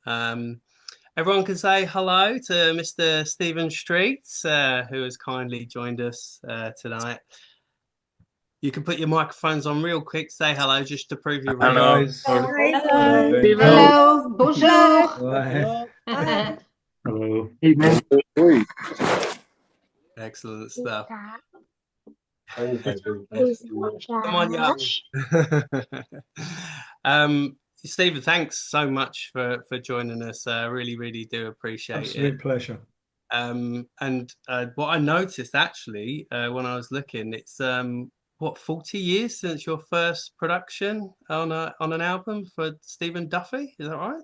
Everyone can say hello to Mr. Stephen Streets, who has kindly joined us tonight. You can put your microphones on real quick, say hello just to prove you're Hi real. guys. Hi. How you Hello. doing? Hello. Hello. Bonjour. Go ahead. Hello. Evening. Excellent stuff. Hi, Come on, young. Stephen, thanks so much for joining us. Really, really do appreciate it. Absolute pleasure. And what I noticed actually when I was looking, it's what 40 years since your first production on an album for Stephen Duffy. Is that right?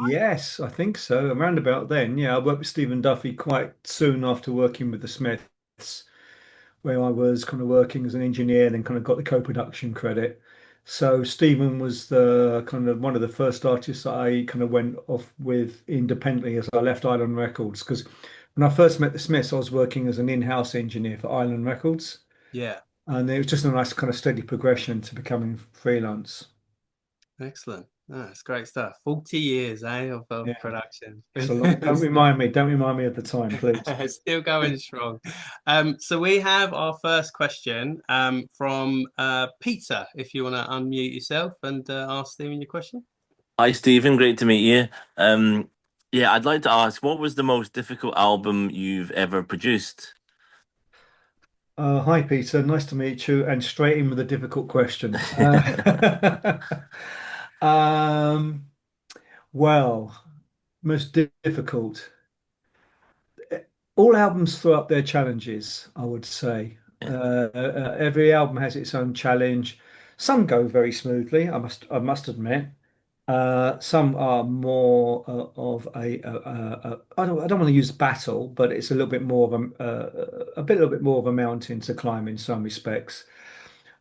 Yes, I think so. Around about then, yeah, I worked with Stephen Duffy quite soon after working with the Smiths, where I was kind of working as an engineer, then kind of got the co-production credit. So Stephen was the kind of one of the first artists that I kind of went off with independently as I left Island Records. Because when I first met the Smiths, I was working as an in-house engineer for Island Records, Yeah, and it was just a nice kind of steady progression to becoming freelance. excellent. Oh, it's great stuff. 40 years, of Yeah, production. it's a long. Don't remind me of the time, please. Still going strong. So we have our first question from Peter. If you want to unmute yourself and ask Stephen your question. Hi, Stephen. Great to meet you. Yeah, I'd like to ask, what was the most difficult album you've ever produced? Hi, Peter. Nice to meet you. And straight in with a difficult question. Um, well, most difficult. All albums throw up their challenges, I would say. Yeah. Every album has its own challenge. Some go very smoothly, I must admit. Some are more of I don't want to use battle, but it's a little bit more of a little bit more of a mountain to climb in some respects.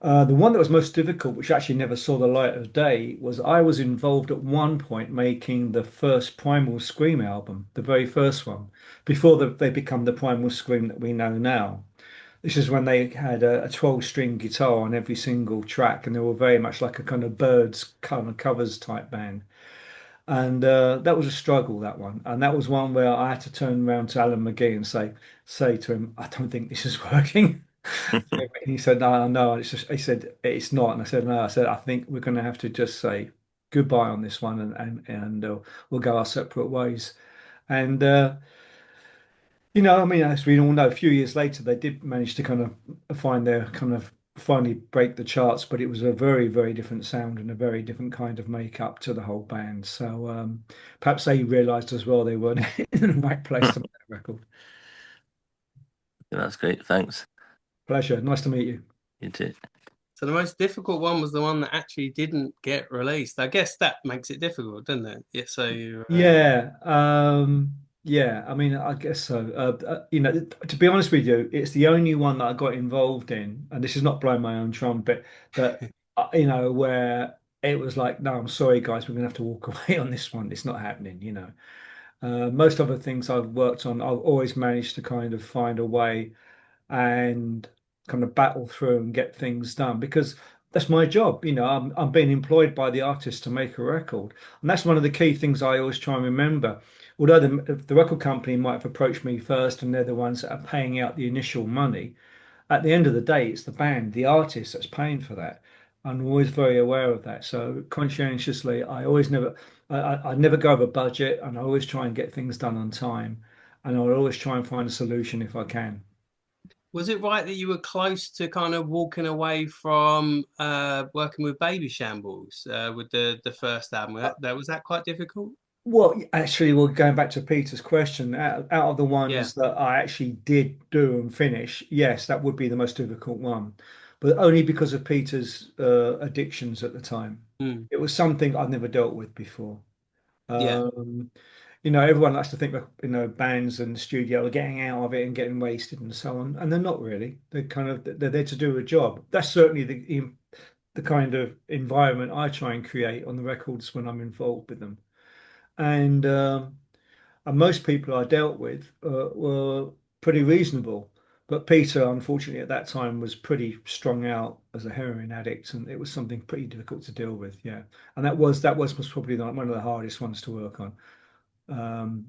The one that was most difficult, which actually never saw the light of day, was I was involved at one point making the first Primal Scream album, the very first one, before they become the Primal Scream that we know now. This is when they had a 12-string guitar on every single track, and they were very much like a kind of Birds kind of covers type band. And that was a struggle, that one. And that was one where I had to turn around to Alan McGee and say to him, I don't think this is working. And he said, no, no. And he said, it's not. And I said, no. I said, I think we're going to have to just say goodbye on this one, and we'll go our separate ways. And I mean, as we all know, a few years later, they did manage to kind of find their kind of finally break the charts, but it was a very, very different sound and a very different kind of makeup to the whole band. So perhaps they realized as well they weren't in the right place to make that record. That's great. Thanks. Pleasure. Nice to meet you. You too. So the most difficult one was the one that actually didn't get released. I guess that makes it difficult, doesn't it? Yeah. So Yeah, yeah. I mean, I guess so. To be honest with you, it's the only one that I got involved in, and this is not blowing my own trumpet, that where it was like, no, I'm sorry, guys, we're gonna have to walk away on this one. It's not happening. Most other things I've worked on, I've always managed to kind of find a way and kind of battle through and get things done because that's my job. I'm being employed by the artist to make a record, and that's one of the key things I always try and remember. Although the record company might have approached me first, and they're the ones that are paying out the initial money, at the end of the day, it's the band, the artist that's paying for that. I'm always very aware of that. So conscientiously, I never go over budget, and I always try and get things done on time, and I'll always try and find a solution if I can. was it right that you were close to kind of walking away from working with Baby Shambles with the first album? That was that quite difficult? Well, actually, well, going back to Peter's question, out of the Yeah. ones that I actually did do and finish, yes, that would be the most difficult one, but only because of Peter's addictions at the time. Mm. It was something I'd never dealt with before. Yeah. Um, everyone likes to think that, bands and the studio are getting out of it and getting wasted and so on, and they're not really. They're there to do a job. That's certainly the kind of environment I try and create on the records when I'm involved with them. And most people I dealt with were pretty reasonable. But Peter, unfortunately, at that time was pretty strung out as a heroin addict, and it was something pretty difficult to deal with. Yeah, and that was most probably one of the hardest ones to work on.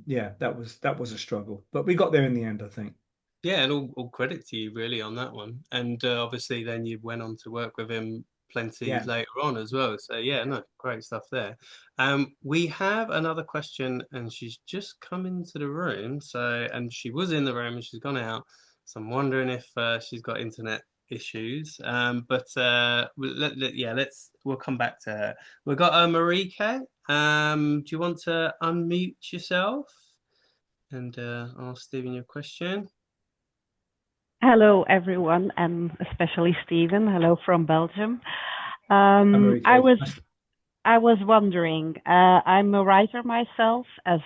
Yeah, that was a struggle, but we got there in the end, I think. Yeah, and all credit to you really on that one. And obviously, then you went on to work with him plenty Yeah. later on as well. So yeah, no, great stuff there. We have another question, and she's just come into the room. So, and she was in the room and she's gone out. So I'm wondering if she's got internet issues. But yeah, we'll come back to her. We've got Marike. Do you want to unmute yourself and ask Stephen your question? Hello, everyone, and especially Stephen. Hello from Belgium. Marike. I was wondering. I'm a writer myself, as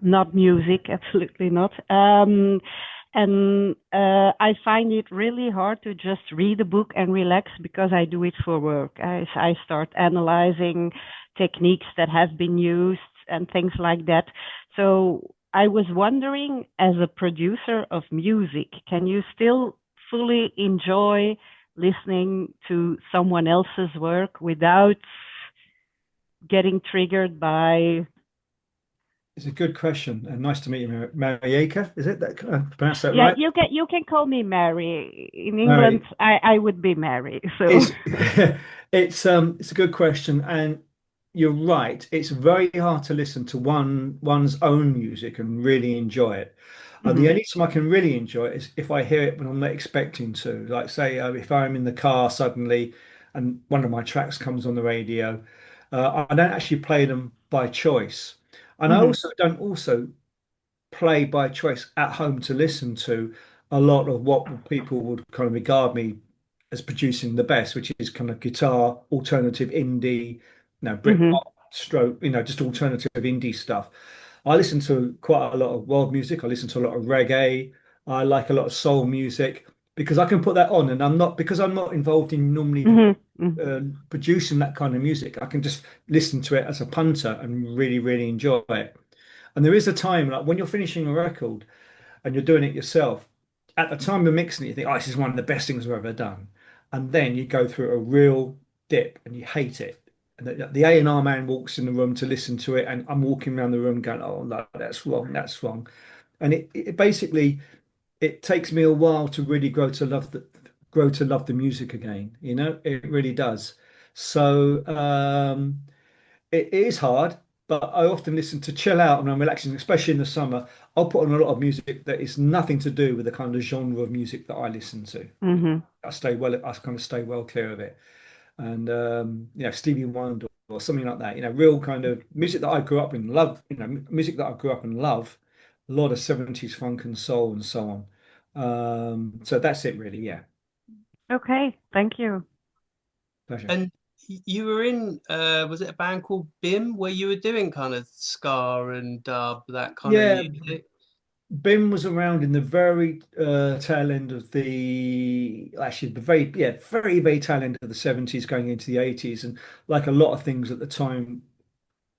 not music, absolutely not. And I find it really hard to just read a book and relax because I do it for work. I start analyzing techniques that have been used and things like that. So I was wondering, as a producer of music, can you still fully enjoy listening to someone else's work without getting triggered by? It's a good question, and nice to meet you, Marieka. Is it that pronounce that Yeah, right? you can call me Mary. In Mary. England, I would be Mary. So It's it's a good question, and you're right. It's very hard to listen to one's own music and really enjoy it. The Mhm, only time I can really enjoy it is if I hear it when I'm not expecting to. Like say, if I'm in the car suddenly and one of my tracks comes on the radio, I don't actually play them by choice, and I mhm, also don't also play by choice at home to listen to a lot of what people would kind of regard me as producing the best, which is kind of guitar, alternative indie, mhm, Britpop, stroke, just alternative indie stuff. I listen to quite a lot of world music. I listen to a lot of reggae. I like a lot of soul music because I can put that on, and I'm not involved in normally mhm, mhm, producing that kind of music. I can just listen to it as a punter and really, really enjoy it. And there is a time, like when you're finishing a record and you're doing it yourself, at the time you're mixing it, you think, oh, this is one of the best things I've ever done. And then you go through a real dip and you hate it. And the A&R man walks in the room to listen to it, and I'm walking around the room going, oh, no, that's wrong, that's wrong. And it basically, it takes me a while to really grow to love the music again. It really does. So, it is hard, but I often listen to chill out when I'm relaxing, especially in the summer. I'll put on a lot of music that is nothing to do with the kind of genre of music that I listen to. mhm, I kind of stay well clear of it. And Stevie Wonder or something like that. Real kind of music that I grew up in, love. Music that I grew up and love. A lot of 70s funk and soul and so on. So that's it, really. Yeah, Okay, thank you. pleasure. And you were in, was it a band called BIM where you were doing kind of ska and dub, that kind of Yeah, music? BIM was around in the very tail end of actually the very, very tail end of the 70s going into the 80s. And like a lot of things at the time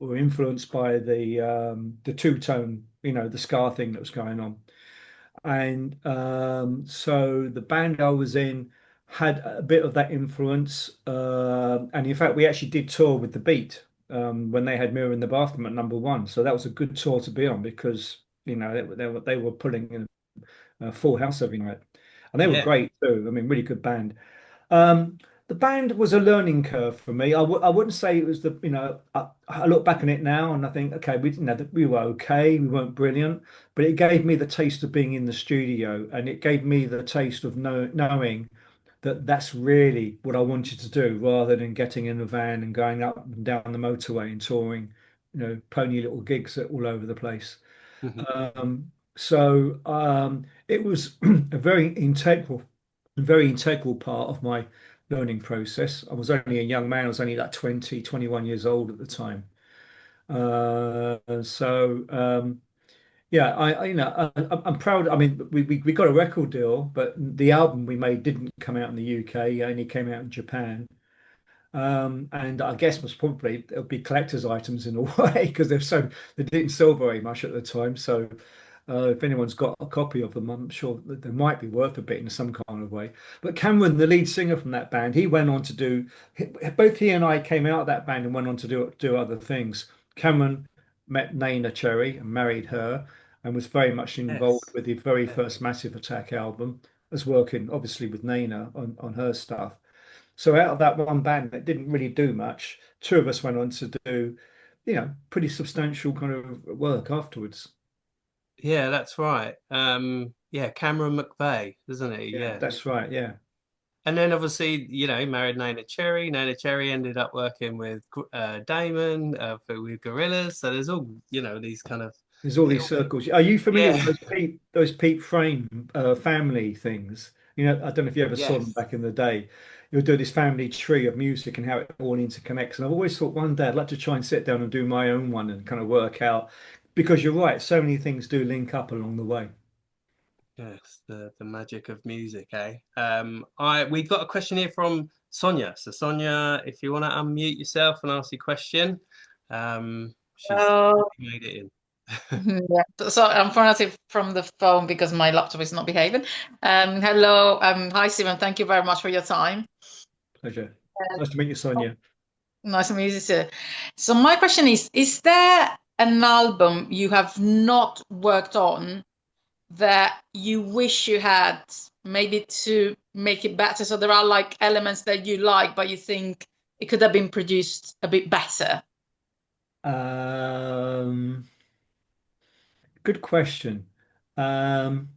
were influenced by the two-tone, the ska thing that was going on. And so the band I was in had a bit of that influence. And in fact, we actually did tour with The Beat when they had Mirror in the Bathroom at number one. So that was a good tour to be on because, they were pulling in a full house every night. And they were Yeah. great too. I mean, really good band. Um, the band was a learning curve for me. I wouldn't say it was I look back on it now and I think, okay, we were okay, we weren't brilliant, but it gave me the taste of being in the studio and it gave me the taste of knowing that that's really what I wanted to do rather than getting in a van and going up and down the motorway and touring, pony little gigs all over the place. Mhm. It was a very integral part of my learning process. I was only a young man. I was only like 20, 21 years old at the time. Yeah, I'm proud. I mean, we got a record deal, but the album we made didn't come out in the UK. It only came out in Japan. And I guess most probably it'll be collector's items in a way because they didn't sell very much at the time. So If anyone's got a copy of them, I'm sure that they might be worth a bit in some kind of way. But Cameron, the lead singer from that band, he went on to do both he and I came out of that band and went on to do other things. Cameron met Naina Cherry and married her and was very much involved Yes. with the very Yeah. first Massive Attack album, as working obviously with Naina on her stuff. So out of that one band that didn't really do much, two of us went on to do, pretty substantial kind of work afterwards. Yeah, that's right. Yeah, Cameron McVeigh, isn't he? Yeah, Yeah. that's right. Yeah. And then obviously, he married Naina Cherry. Naina Cherry ended up working with Damon with Gorillaz. So there's all, these kind of There's all these little, circles. Are you familiar with yeah, those Pete Frame family things? I don't know if you ever saw them yes. back in the day. You'll do this family tree of music and how it all interconnects. And I've always thought one day I'd like to try and sit down and do my own one and kind of work out, because you're right, so many things do link up along the way. Yes, the magic of music, eh? We've got a question here from Sonia. So Sonia, if you want to unmute yourself and ask your question, she's Oh, made it in. yeah. So I'm pronouncing from the phone because my laptop is not behaving. Hello. Hi, Stephen. Thank you very much for your time. Pleasure. Nice to meet you, Sonia. Nice to meet you too. So my question is there an album you have not worked on that you wish you had, maybe to make it better? So there are like elements that you like, but you think it could have been produced a bit better. Um, Good question. Um,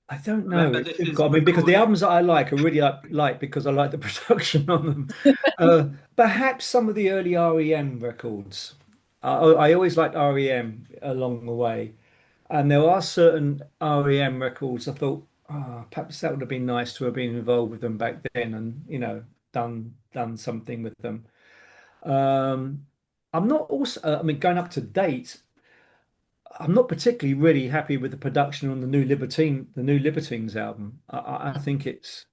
I don't know. Remember, It's this is difficult. I mean, because the recorded. albums that I like are really like because I like the production on them. Perhaps some of the early REM records. I always liked REM along the way, and there are certain REM records I thought, perhaps that would have been nice to have been involved with them back then, and done something with them. Um, I'm not also. I mean, going up to date. I'm not particularly really happy with the production on the new Libertines album. I think it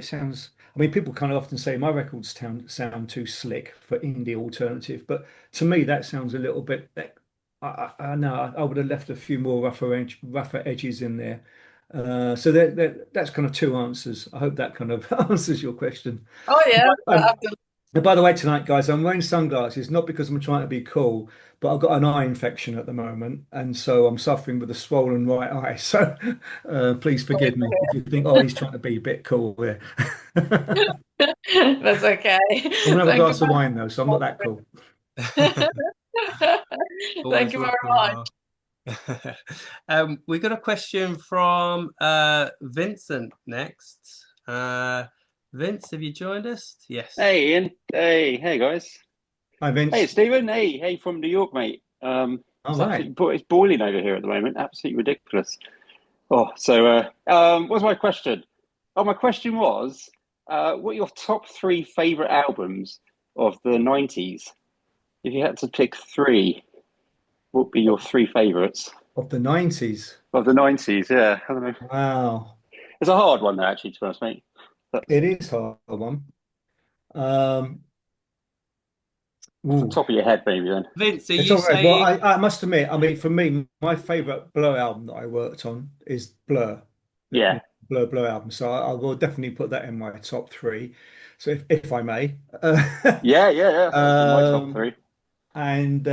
sounds. I mean, people kind of often say my records sound too slick for indie alternative, but to me that sounds a little bit. I know I would have left a few more rougher edges in there. So that's kind of two answers. I hope that kind of answers your question. Oh yeah, Um, and by the way, tonight, guys, I'm wearing sunglasses, not because I'm trying to be cool, but I've got an eye infection at the moment, and so I'm suffering with a swollen right eye. So please forgive me if you think, oh, he's trying to be a bit cool there. that's okay. I'm gonna have a Thank you glass of wine though, so I'm not that cool. Thank Always you very welcome. much. We got a question from Vincent next. Vince, have you joined us? Yes. Hey, Ian. Hey, guys. Hi, Hey, Vince. Stephen. Hey, from New York, mate. All right. It's boiling over here at the moment. Absolutely ridiculous. Oh, so what's my question? Oh, my question was, what are your top three favorite albums of the 90s? If you had to pick three, what would be your three favorites Of the 90s. of the 90s? Yeah, I don't know. Wow. It's a hard one, though, actually, to be honest, mate. It is a hard one. Um, Off the ooh. top of your head, maybe then. Vince, are It's you all right. Well, saying I must admit, I mean, for me, my favorite Blur album that I worked on is Blur, Yeah, Blur album. So I will definitely put that in my top three. So if I may, yeah. That's in my top um, three. and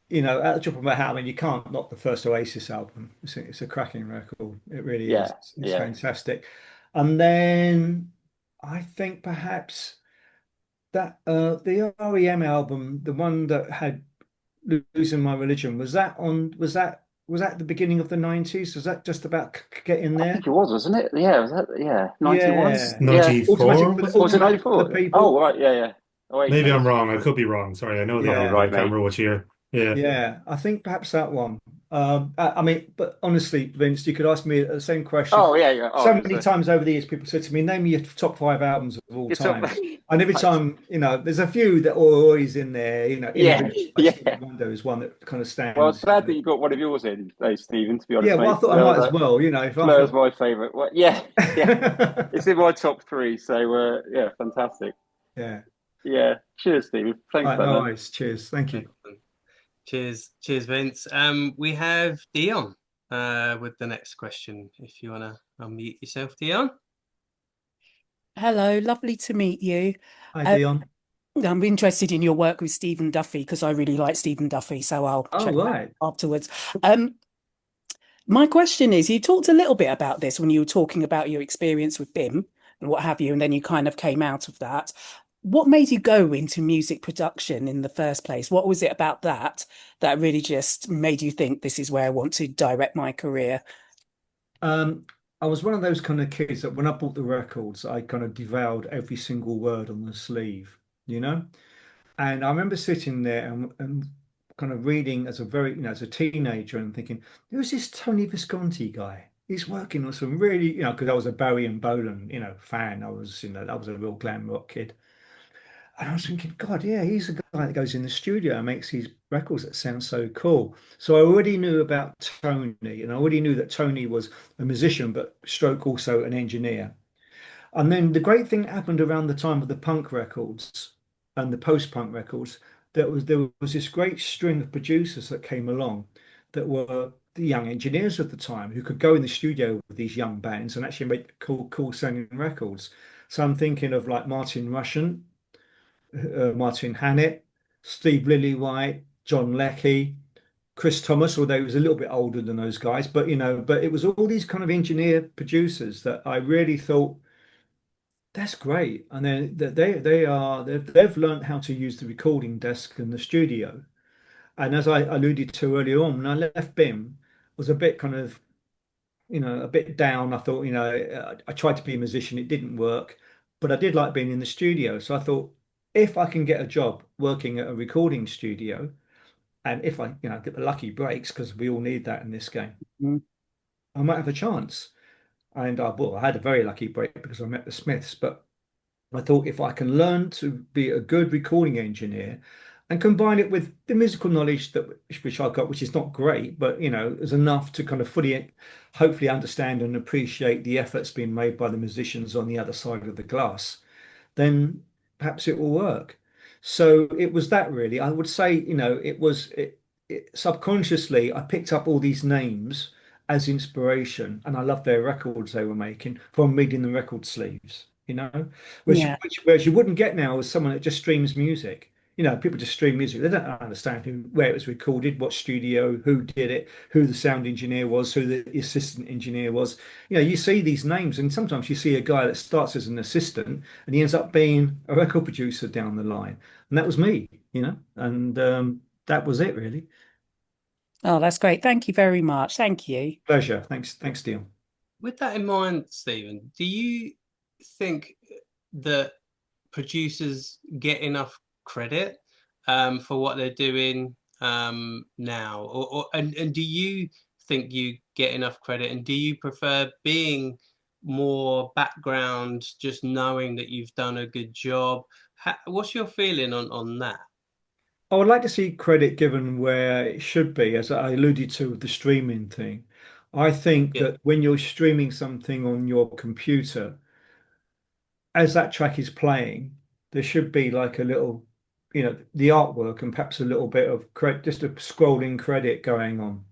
at the drop of my hat, I mean, you can't knock the first Oasis album. It's a cracking record. It really is. Yeah, It's yeah. fantastic. And then I think perhaps that the REM album, the one that had Losing My Religion, was that the beginning of the 90s? Was that just about getting I there? think it was, wasn't it? Yeah, was that? Yeah, 91. Yeah. Yeah. Automatic 94 for was Or was it it? automatic for the 94? Oh, people. right. Yeah. Oh, wait, Maybe maybe I'm it's wrong. I could be wrong. Sorry, I know the probably album. I right, can't mate. remember which year. Yeah. Yeah, I think perhaps that one. I mean, but honestly, Vince, you could ask me the same question. Oh, yeah. Oh, So many times over the years, people said to me, "Name me your top five albums of all it's up. time." And every time, there's a few that are always in there. Yeah, Individuals by Stevie yeah. Wonder is one that kind of Well, I was stands. glad that you got one of yours in, though, Stephen, to be honest, Yeah, well, I mate. thought I might as well. If I Blur's felt, my favourite. Well, yeah. It's in my top three, so yeah, fantastic. yeah. Yeah. Cheers, Stephen. All Thanks right, for that, no man. worries. Cheers. Thank you. excellent. Cheers, Vince. We have Dion with the next question. If you want to unmute yourself, Dion. Hello, lovely to meet you. Hi, Dion. I'm interested in your work with Stephen Duffy because I really like Stephen Duffy, so I'll check that Right. afterwards. My question is, you talked a little bit about this when you were talking about your experience with BIM and what have you, and then you kind of came out of that. What made you go into music production in the first place? What was it about that really just made you think this is where I want to direct my career? I was one of those kind of kids that when I bought the records, I kind of devoured every single word on the sleeve, you know? And I remember sitting there and kind of reading as a very, as a teenager and thinking, who's this Tony Visconti guy? He's working on some really, because I was a Bowie and Bolan, fan. I was, I was a real glam rock kid. And I was thinking, God, yeah, he's a guy that goes in the studio and makes these records that sound so cool. So I already knew about Tony, and I already knew that Tony was a musician, but stroke also an engineer. And then the great thing that happened around the time of the punk records and the post-punk records, there was this great string of producers that came along that were the young engineers of the time who could go in the studio with these young bands and actually make cool sounding records. So I'm thinking of like Martin Rushent, Martin Hannett, Steve Lillywhite, John Leckie, Chris Thomas, although he was a little bit older than those guys, but it was all these kind of engineer producers that I really thought that's great. And then they've learned how to use the recording desk in the studio. And as I alluded to earlier on, when I left BIM, was a bit kind of, a bit down. I thought, I tried to be a musician, it didn't work, but I did like being in the studio. So I thought, if I can get a job working at a recording studio, and if I, get the lucky breaks, because we all need that in this game, I might have a chance. And I had a very lucky break because I met the Smiths. But I thought if I can learn to be a good recording engineer and combine it with the musical knowledge which I got, which is not great, but is enough to kind of fully, hopefully understand and appreciate the efforts being made by the musicians on the other side of the glass, then perhaps it will work. So it was that really. I would say, subconsciously I picked up all these names as inspiration, and I loved their records they were making from reading the record sleeves, Yeah. whereas you wouldn't get now as someone that just streams music. People just stream music. They don't understand where it was recorded, what studio, who did it, who the sound engineer was, who the assistant engineer was. You see these names, and sometimes you see a guy that starts as an assistant and he ends up being a record producer down the line. And that was me, and that was it really. Oh, that's great. Thank you very much. Thank you. Pleasure. Thanks, Dion. With that in mind, Stephen, do you think that producers get enough credit for what they're doing now, and do you think you get enough credit, and do you prefer being more background, just knowing that you've done a good job? What's your feeling on that? I would like to see credit given where it should be, as I alluded to with the streaming thing. I think Yeah. that when you're streaming something on your computer, as that track is playing, there should be like a little, the artwork and perhaps a little bit of credit, just a scrolling credit going on.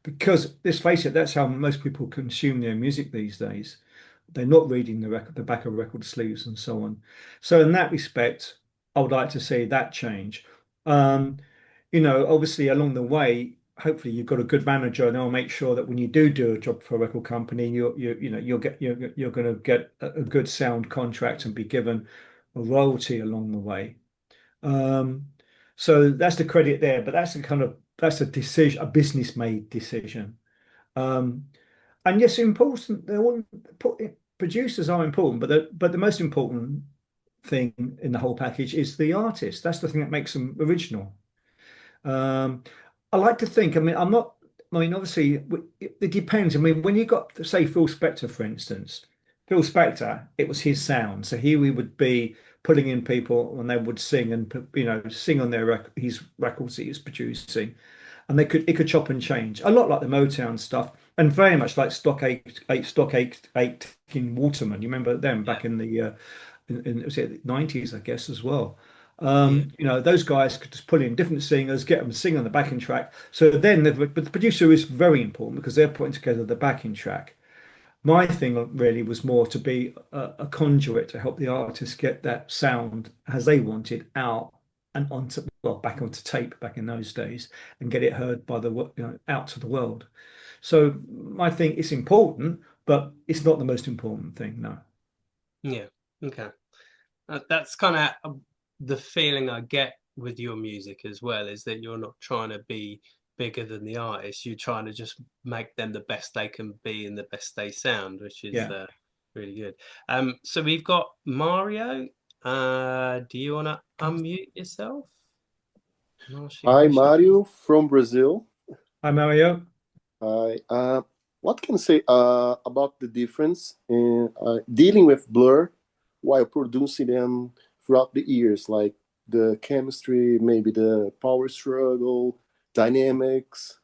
Because let's face it, that's how most people consume their music these days. They're not reading the back of record sleeves and so on. So in that respect, I would like to see that change. Obviously along the way, hopefully you've got a good manager and they'll make sure that when you do a job for a record company, you're going to get a good sound contract and be given a royalty along the way. So that's the credit there, but that's a decision, a business made decision. And yes, important. Producers are important, but the most important thing in the whole package is the artist. That's the thing that makes them original. I like to think. I mean, I'm not. I mean, obviously, it depends. I mean, when you got, say, Phil Spector, for instance, Phil Spector, it was his sound. So here we would be putting in people and they would sing and sing on his records that he was producing, and it could chop and change a lot like the Motown stuff, and very much like Stock Aitken Waterman. You remember them back in the was it 90s, I guess, as well. Yeah. You know, those guys could just pull in different singers, get them to sing on the backing track. So then, but the producer is very important because they're putting together the backing track. My thing really was more to be a conduit to help the artists get that sound as they wanted out and onto, well, back onto tape back in those days and get it heard by the, out to the world. So I think it's important, but it's not the most important thing, no. Yeah. Okay. That's kind of the feeling I get with your music as well, is that you're not trying to be bigger than the artist. You're trying to just make them the best they can be and the best they sound, which is Yeah. really good. So we've got Mario. Do you want to unmute yourself? Hi, Mario from Brazil. Hi, Mario. Hi. What can I say about the difference in dealing with Blur while producing them throughout the years, like the chemistry, maybe the power struggle, dynamics?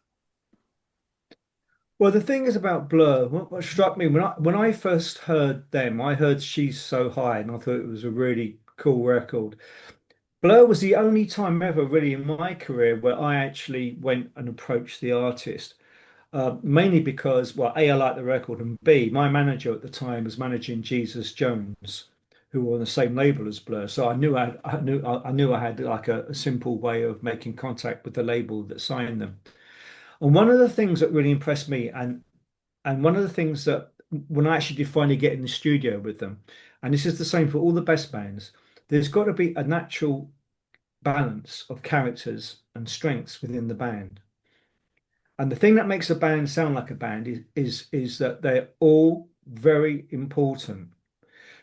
Well, the thing is about Blur, what struck me when I first heard them, I heard She's So High, and I thought it was a really cool record. Blur was the only time ever really in my career where I actually went and approached the artist. Mainly because, well, A, I liked the record, and B, my manager at the time was managing Jesus Jones, who were on the same label as Blur. So I knew I had like a simple way of making contact with the label that signed them. And one of the things that really impressed me, and one of the things that when I actually did finally get in the studio with them, and this is the same for all the best bands, there's got to be a natural balance of characters and strengths within the band. And the thing that makes a band sound like a band is that they're all very important.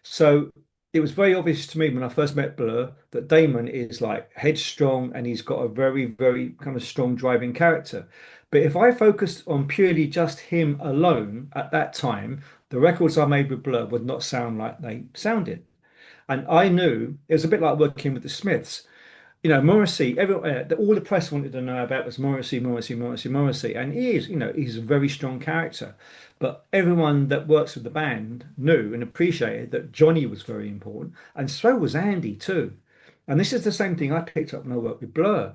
So it was very obvious to me when I first met Blur that Damon is like headstrong and he's got a very, very kind of strong driving character. But if I focused on purely just him alone at that time, the records I made with Blur would not sound like they sounded. And I knew it was a bit like working with the Smiths. You know, Morrissey, all the press wanted to know about was Morrissey, Morrissey, Morrissey, Morrissey. And he is, he's a very strong character. But everyone that works with the band knew and appreciated that Johnny was very important. And so was Andy too. And this is the same thing I picked up when I worked with Blur.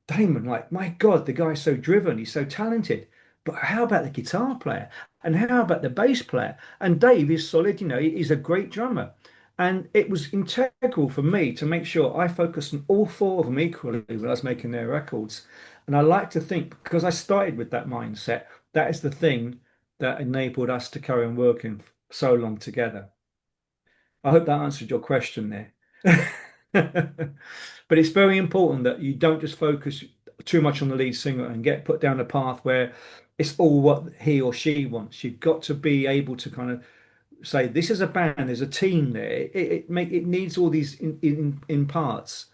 Damon, like, my God, the guy's so driven, he's so talented. But how about the guitar player? And how about the bass player? And Dave is solid, he's a great drummer. And it was integral for me to make sure I focused on all four of them equally when I was making their records. And I like to think, because I started with that mindset, that is the thing that enabled us to carry on working so long together. I hope that answered your question there. But it's very important that you don't just focus too much on the lead singer and get put down a path where it's all what he or she wants. You've got to be able to kind of say this is a band, there's a team there. It needs all these in parts.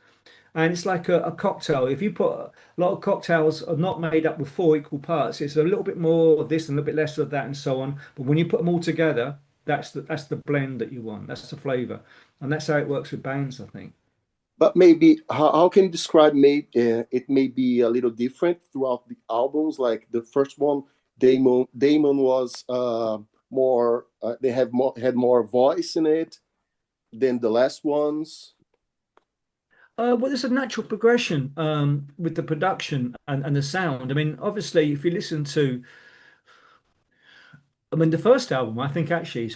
And it's like a cocktail. If you put a lot of cocktails are not made up with four equal parts, it's a little bit more of this and a little bit less of that and so on. But when you put them all together, that's the blend that you want. That's the flavor. And that's how it works with bands, I think. But maybe how can you describe it may be a little different throughout the albums? Like the first one, Damon was more had more voice in it than the last ones. Well, there's a natural progression with the production and the sound. I mean, obviously, if you listen to, the first album, I think actually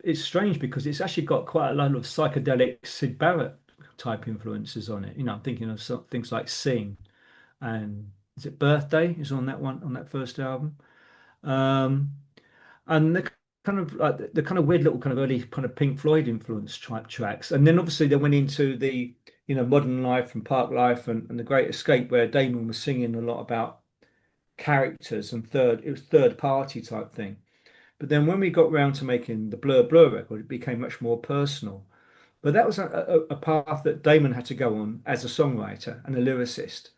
it's strange because it's actually got quite a lot of psychedelic Syd Barrett type influences on it. I'm thinking of things like Sing, and is it Birthday is on that one, on that first album. And the kind of like the kind of weird little kind of early kind of Pink Floyd influence type tracks. And then obviously they went into the, Modern Life and Park Life and The Great Escape, where Damon was singing a lot about characters and it was third party type thing. But then when we got round to making the Blur Blur record, it became much more personal. But that was a path that Damon had to go on as a songwriter and a lyricist.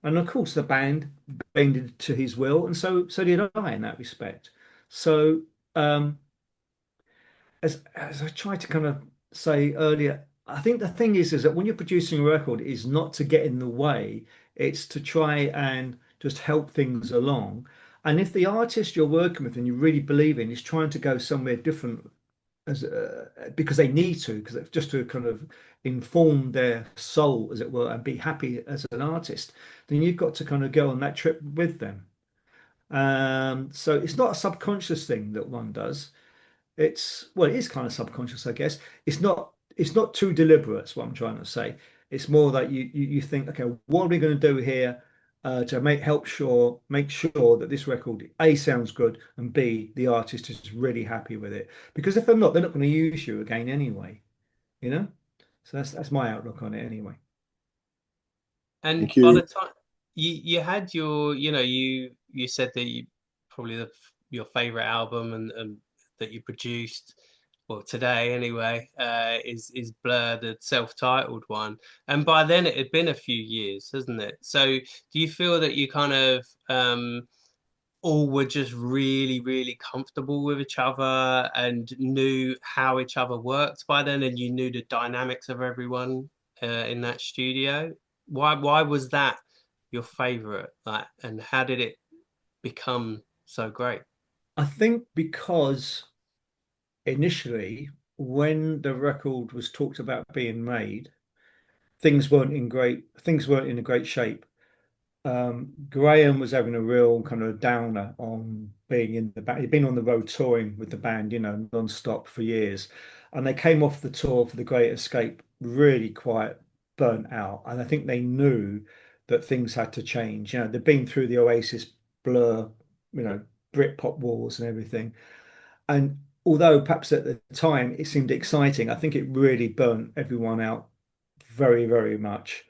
And of course, the band bended to his will, and so did I in that respect. So, as I tried to kind of say earlier, I think the thing is that when you're producing a record, is not to get in the way; it's to try and just help things along. And if the artist you're working with and you really believe in is trying to go somewhere different as because they need to, because just to kind of inform their soul, as it were, and be happy as an artist, then you've got to kind of go on that trip with them. So it's not a subconscious thing that one does. It's well, it is kind of subconscious, I guess. It's not too deliberate, is what I'm trying to say. It's more that you think, okay, what are we going to do here to make sure that this record A sounds good and B the artist is really happy with it. Because if they're not going to use you again anyway, you know? So that's my outlook on it anyway. And Thank by the you. time you had your, you said that you probably your favorite album and that you produced, well, today anyway, is Blur, the self-titled one. And by then it had been a few years, hasn't it? So do you feel that you kind of all were just really, really comfortable with each other and knew how each other worked by then, and you knew the dynamics of everyone in that studio? Why was that your favorite? Like, and how did it become so great? I think because initially, when the record was talked about being made, things weren't in a great shape. Graham was having a real kind of downer on being in the band. He'd been on the road touring with the band, non-stop for years. And they came off the tour for The Great Escape really quite burnt out. And I think they knew that things had to change. They'd been through the Oasis Blur, you know, Britpop wars and everything. And although perhaps at the time it seemed exciting, I think it really burnt everyone out very, very much.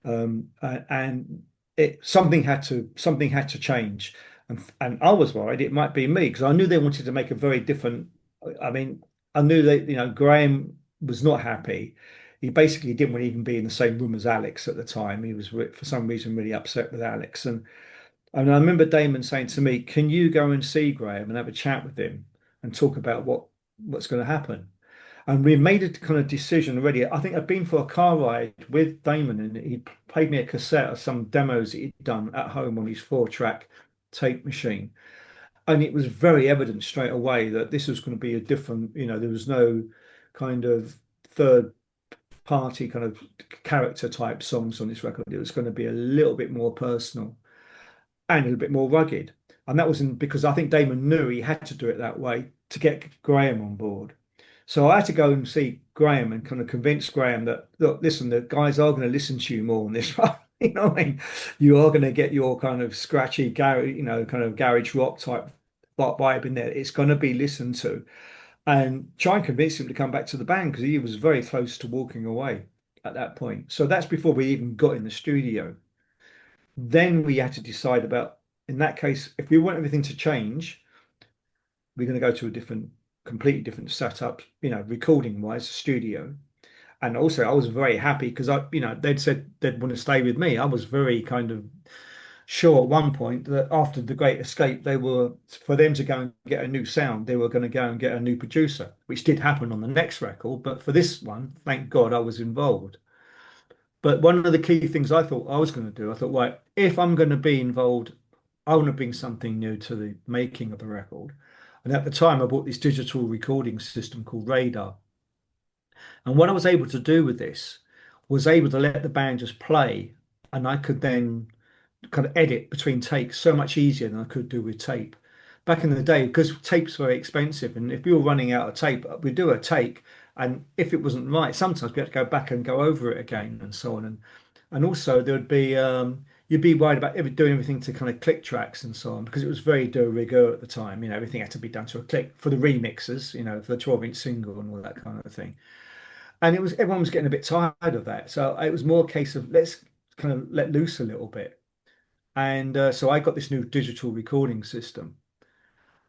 And it something had to change, and I was worried it might be me because I knew they wanted to make a very different. I mean, I knew that Graham was not happy. He basically didn't want to even be in the same room as Alex at the time. He was for some reason really upset with Alex, and I remember Damon saying to me, "Can you go and see Graham and have a chat with him and talk about what's going to happen?" And we made a kind of decision already. I think I'd been for a car ride with Damon, and he played me a cassette of some demos that he'd done at home on his 4-track tape machine. And it was very evident straight away that this was going to be a different, there was no kind of third party kind of character type songs on this record. It was going to be a little bit more personal and a little bit more rugged. And that was because I think Damon knew he had to do it that way to get Graham on board. So I had to go and see Graham and kind of convince Graham that, look, listen, the guys are going to listen to you more on this one. What I mean? You are going to get your kind of scratchy garage, kind of garage rock type vibe in there. It's going to be listened to, and try and convince him to come back to the band because he was very close to walking away at that point. So that's before we even got in the studio. Then we had to decide about, in that case, if we want everything to change, we're going to go to a completely different setup, recording wise, studio. And also, I was very happy because they'd said they'd want to stay with me. I was very kind of sure at one point that after The Great Escape, for them to go and get a new sound, they were going to go and get a new producer, which did happen on the next record. But for this one, thank God I was involved. But one of the key things I thought I was going to do, I thought, right, if I'm going to be involved, I want to bring something new to the making of the record. And at the time, I bought this digital recording system called Radar. And what I was able to do with this was able to let the band just play, and I could then kind of edit between takes so much easier than I could do with tape. Back in the day, because tape's very expensive, and if we were running out of tape, we'd do a take, and if it wasn't right, sometimes we had to go back and go over it again and so on. And also there would be you'd be worried about doing everything to kind of click tracks and so on because it was very de rigueur at the time. Everything had to be done to a click for the remixes, for the 12-inch single and all that kind of thing. And everyone was getting a bit tired of that. So it was more a case of let's kind of let loose a little bit. And so I got this new digital recording system.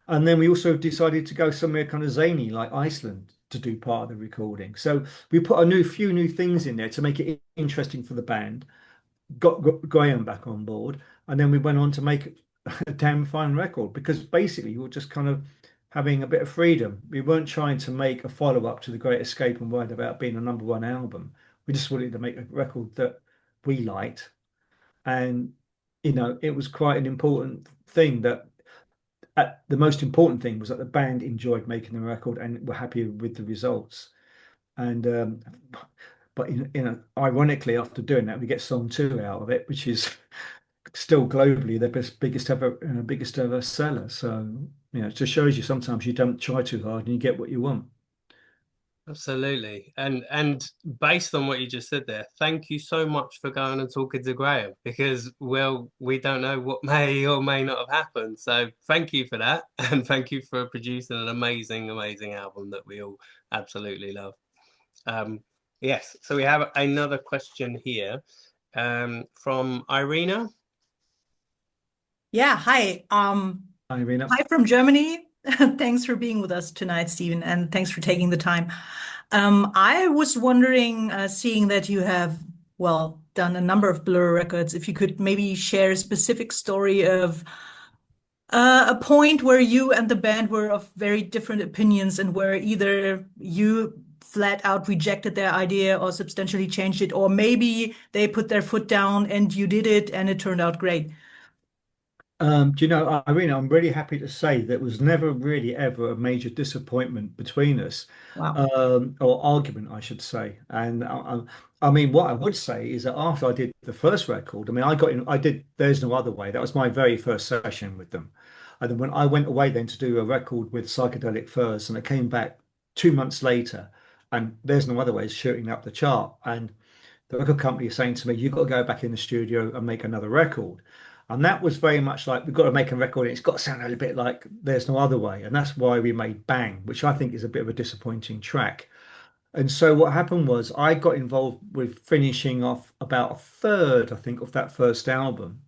And then we also decided to go somewhere kind of zany like Iceland to do part of the recording. So we put few new things in there to make it interesting for the band, got Graham back on board, and then we went on to make a damn fine record because basically we were just kind of having a bit of freedom. We weren't trying to make a follow-up to The Great Escape and worried about being a #1 album. We just wanted to make a record that we liked. And, it was quite an important thing that the most important thing was that the band enjoyed making the record and were happy with the results. And but ironically, after doing that, we get song two out of it, which is still globally their biggest ever seller. So it just shows you sometimes you don't try too hard and you get what you want. Absolutely. And based on what you just said there, thank you so much for going and talking to Graham, because, well, we don't know what may or may not have happened. So thank you for that. And thank you for producing an amazing, amazing album that we all absolutely love. Yes, so we have another question here from Irina. Yeah, hi. Hi, Irina. Hi from Germany. Thanks for being with us tonight, Stephen, and thanks for taking the time. I was wondering, seeing that you have, well, done a number of Blur records, if you could maybe share a specific story of a point where you and the band were of very different opinions and where either you flat out rejected their idea or substantially changed it, or maybe they put their foot down and you did it and it turned out great. Do you know, Irina, I'm really happy to say that was never really ever a major disappointment between us, Wow. or argument, I should say. And I mean, what I would say is that after I did the first record, I mean, I did There's No Other Way. That was my very first session with them. And then when I went away then to do a record with Psychedelic Furs, and I came back 2 months later, and There's No Other Way is shooting up the chart. And the record company is saying to me, you've got to go back in the studio and make another record. And that was very much like, we've got to make a record. And it's got to sound a little bit like There's No Other Way. And that's why we made Bang, which I think is a bit of a disappointing track. And so what happened was I got involved with finishing off about a third, I think, of that first album.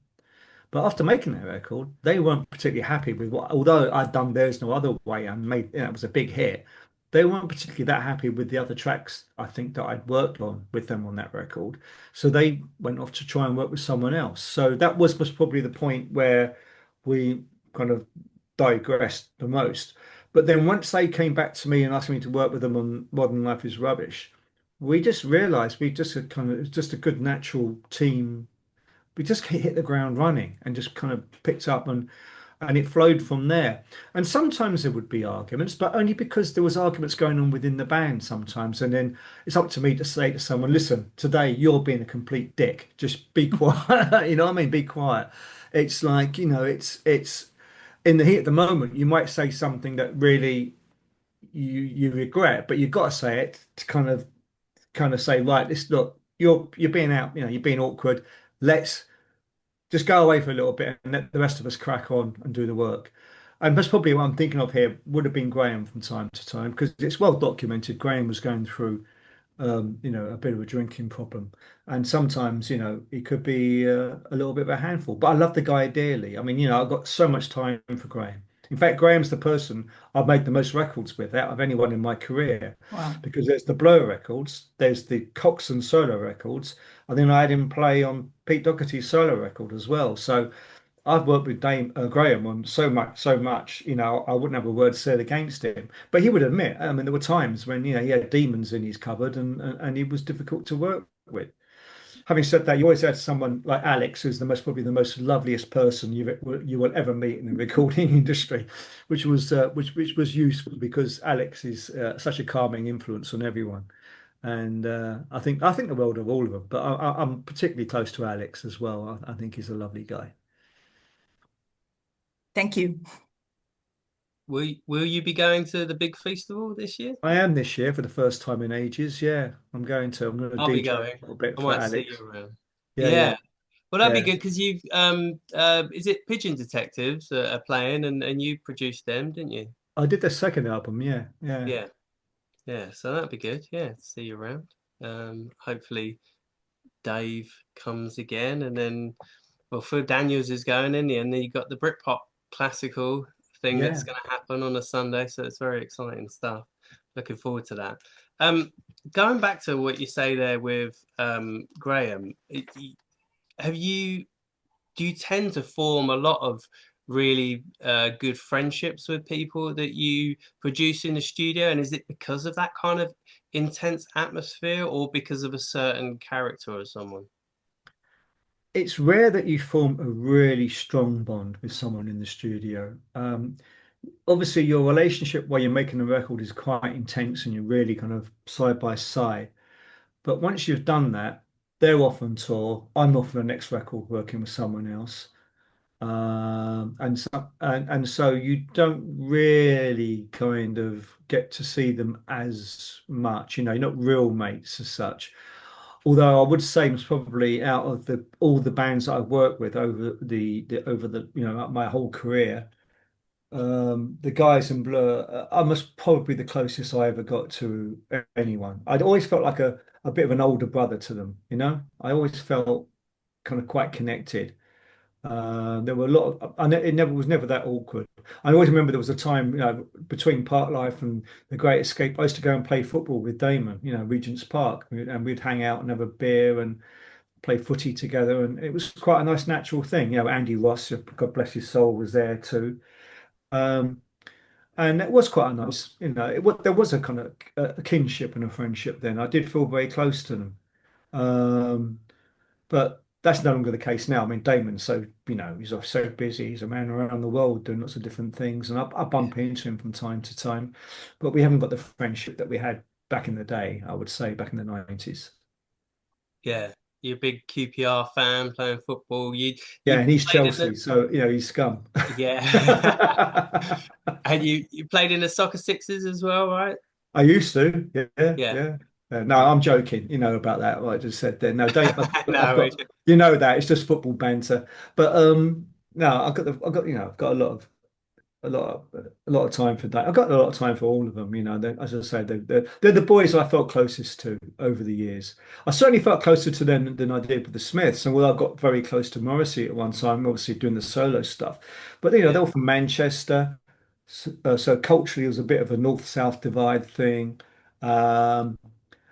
But after making that record, they weren't particularly happy with what, although I'd done There's No Other Way and made, it was a big hit. They weren't particularly that happy with the other tracks, I think, that I'd worked on with them on that record. So they went off to try and work with someone else. So that was probably the point where we kind of digressed the most. But then once they came back to me and asked me to work with them on Modern Life is Rubbish, we just realized we just had kind of, it was just a good natural team. We just hit the ground running and just kind of picked up, and it flowed from there. And sometimes there would be arguments, but only because there was arguments going on within the band sometimes. And then it's up to me to say to someone, listen, today you're being a complete dick. Just be quiet. You know what I mean? Be quiet. It's like, it's in the heat of the moment, you might say something that really you regret, but you've got to say it to kind of say, right, this look, you're being out, you're being awkward. Let's just go away for a little bit and let the rest of us crack on and do the work. And that's probably what I'm thinking of here would have been Graham from time to time, because it's well documented. Graham was going through, a bit of a drinking problem, and sometimes, he could be a little bit of a handful. But I love the guy dearly. I mean, I've got so much time for Graham. In fact, Graham's the person I've made the most records with out of anyone in my career, Wow. because there's the Blur records, there's the Coxon solo records, and then I had him play on Pete Doherty's solo record as well. So I've worked with Graham on so much, I wouldn't have a word said against him. But he would admit, I mean, there were times when, he had demons in his cupboard, and he was difficult to work with. Having said that, you always had someone like Alex, who's probably the most loveliest person you will ever meet in the recording industry, which was useful because Alex is such a calming influence on everyone. And I think the world of all of them, but I'm particularly close to Alex as well. I think he's a lovely guy. Thank you. Will you be going to the big festival this year? I am this year for the first time in ages. Yeah, I'm going to I'll be DJ going. a little bit I for might see Alex. you around. Yeah, Yeah. Well, that'd be yeah. good because you've is it Pigeon Detectives are playing, and you produced them, didn't you? I did the second album. Yeah, yeah. Yeah. Yeah, so that'd be good. Yeah, to see you around. Hopefully Dave comes again, and then, well, Phil Daniels is going in the end. Then you got the Britpop classical thing Yeah. that's going to happen on a Sunday, so it's very exciting stuff. Looking forward to that. Going back to what you say there with Graham, do you tend to form a lot of really good friendships with people that you produce in the studio? And is it because of that kind of intense atmosphere, or because of a certain character or someone? it's rare that you form a really strong bond with someone in the studio. Obviously, your relationship while you're making the record is quite intense and you're really kind of side by side. But once you've done that, they're off on tour. I'm off on the next record working with someone else. And so you don't really kind of get to see them as much, you're not real mates as such. Although I would say it's probably out of the all the bands that I've worked with over the my whole career, the guys in Blur, I must probably the closest I ever got to anyone. I'd always felt like a bit of an older brother to them, I always felt kind of quite connected. There were a lot of, and it never was never that awkward. I always remember there was a time, between Parklife and The Great Escape, I used to go and play football with Damon, Regent's Park, and we'd hang out and have a beer and play footy together, and it was quite a nice natural thing. Andy Ross, God bless his soul, was there too. Um, and it was quite a nice, there was a kind of a kinship and a friendship then. I did feel very close to them. Um, but that's no longer the case now. I mean, Damon's so, he's so busy. He's a man around the world doing lots of different things. And I bump into him from time to time. But we haven't got the friendship that we had back in the day, I would say, back in the 90s. Yeah, you're a big QPR fan playing football. Yeah, you and he's played in Chelsea, the so, he's scum. yeah, and you played in the Soccer Sixes as well, right? I used to, yeah, Yeah. yeah. No, I'm joking, about that, what I just said there. No, Dave, I've No, got, that it's just football banter. But no, I've got a lot of time for that. I've got a lot of time for all of them. As I say, they're the boys I felt closest to over the years. I certainly felt closer to them than I did with the Smiths. And I got very close to Morrissey at one time, obviously doing the solo stuff. But they're all from Manchester. So culturally, it was a bit of a north-south divide thing. Um,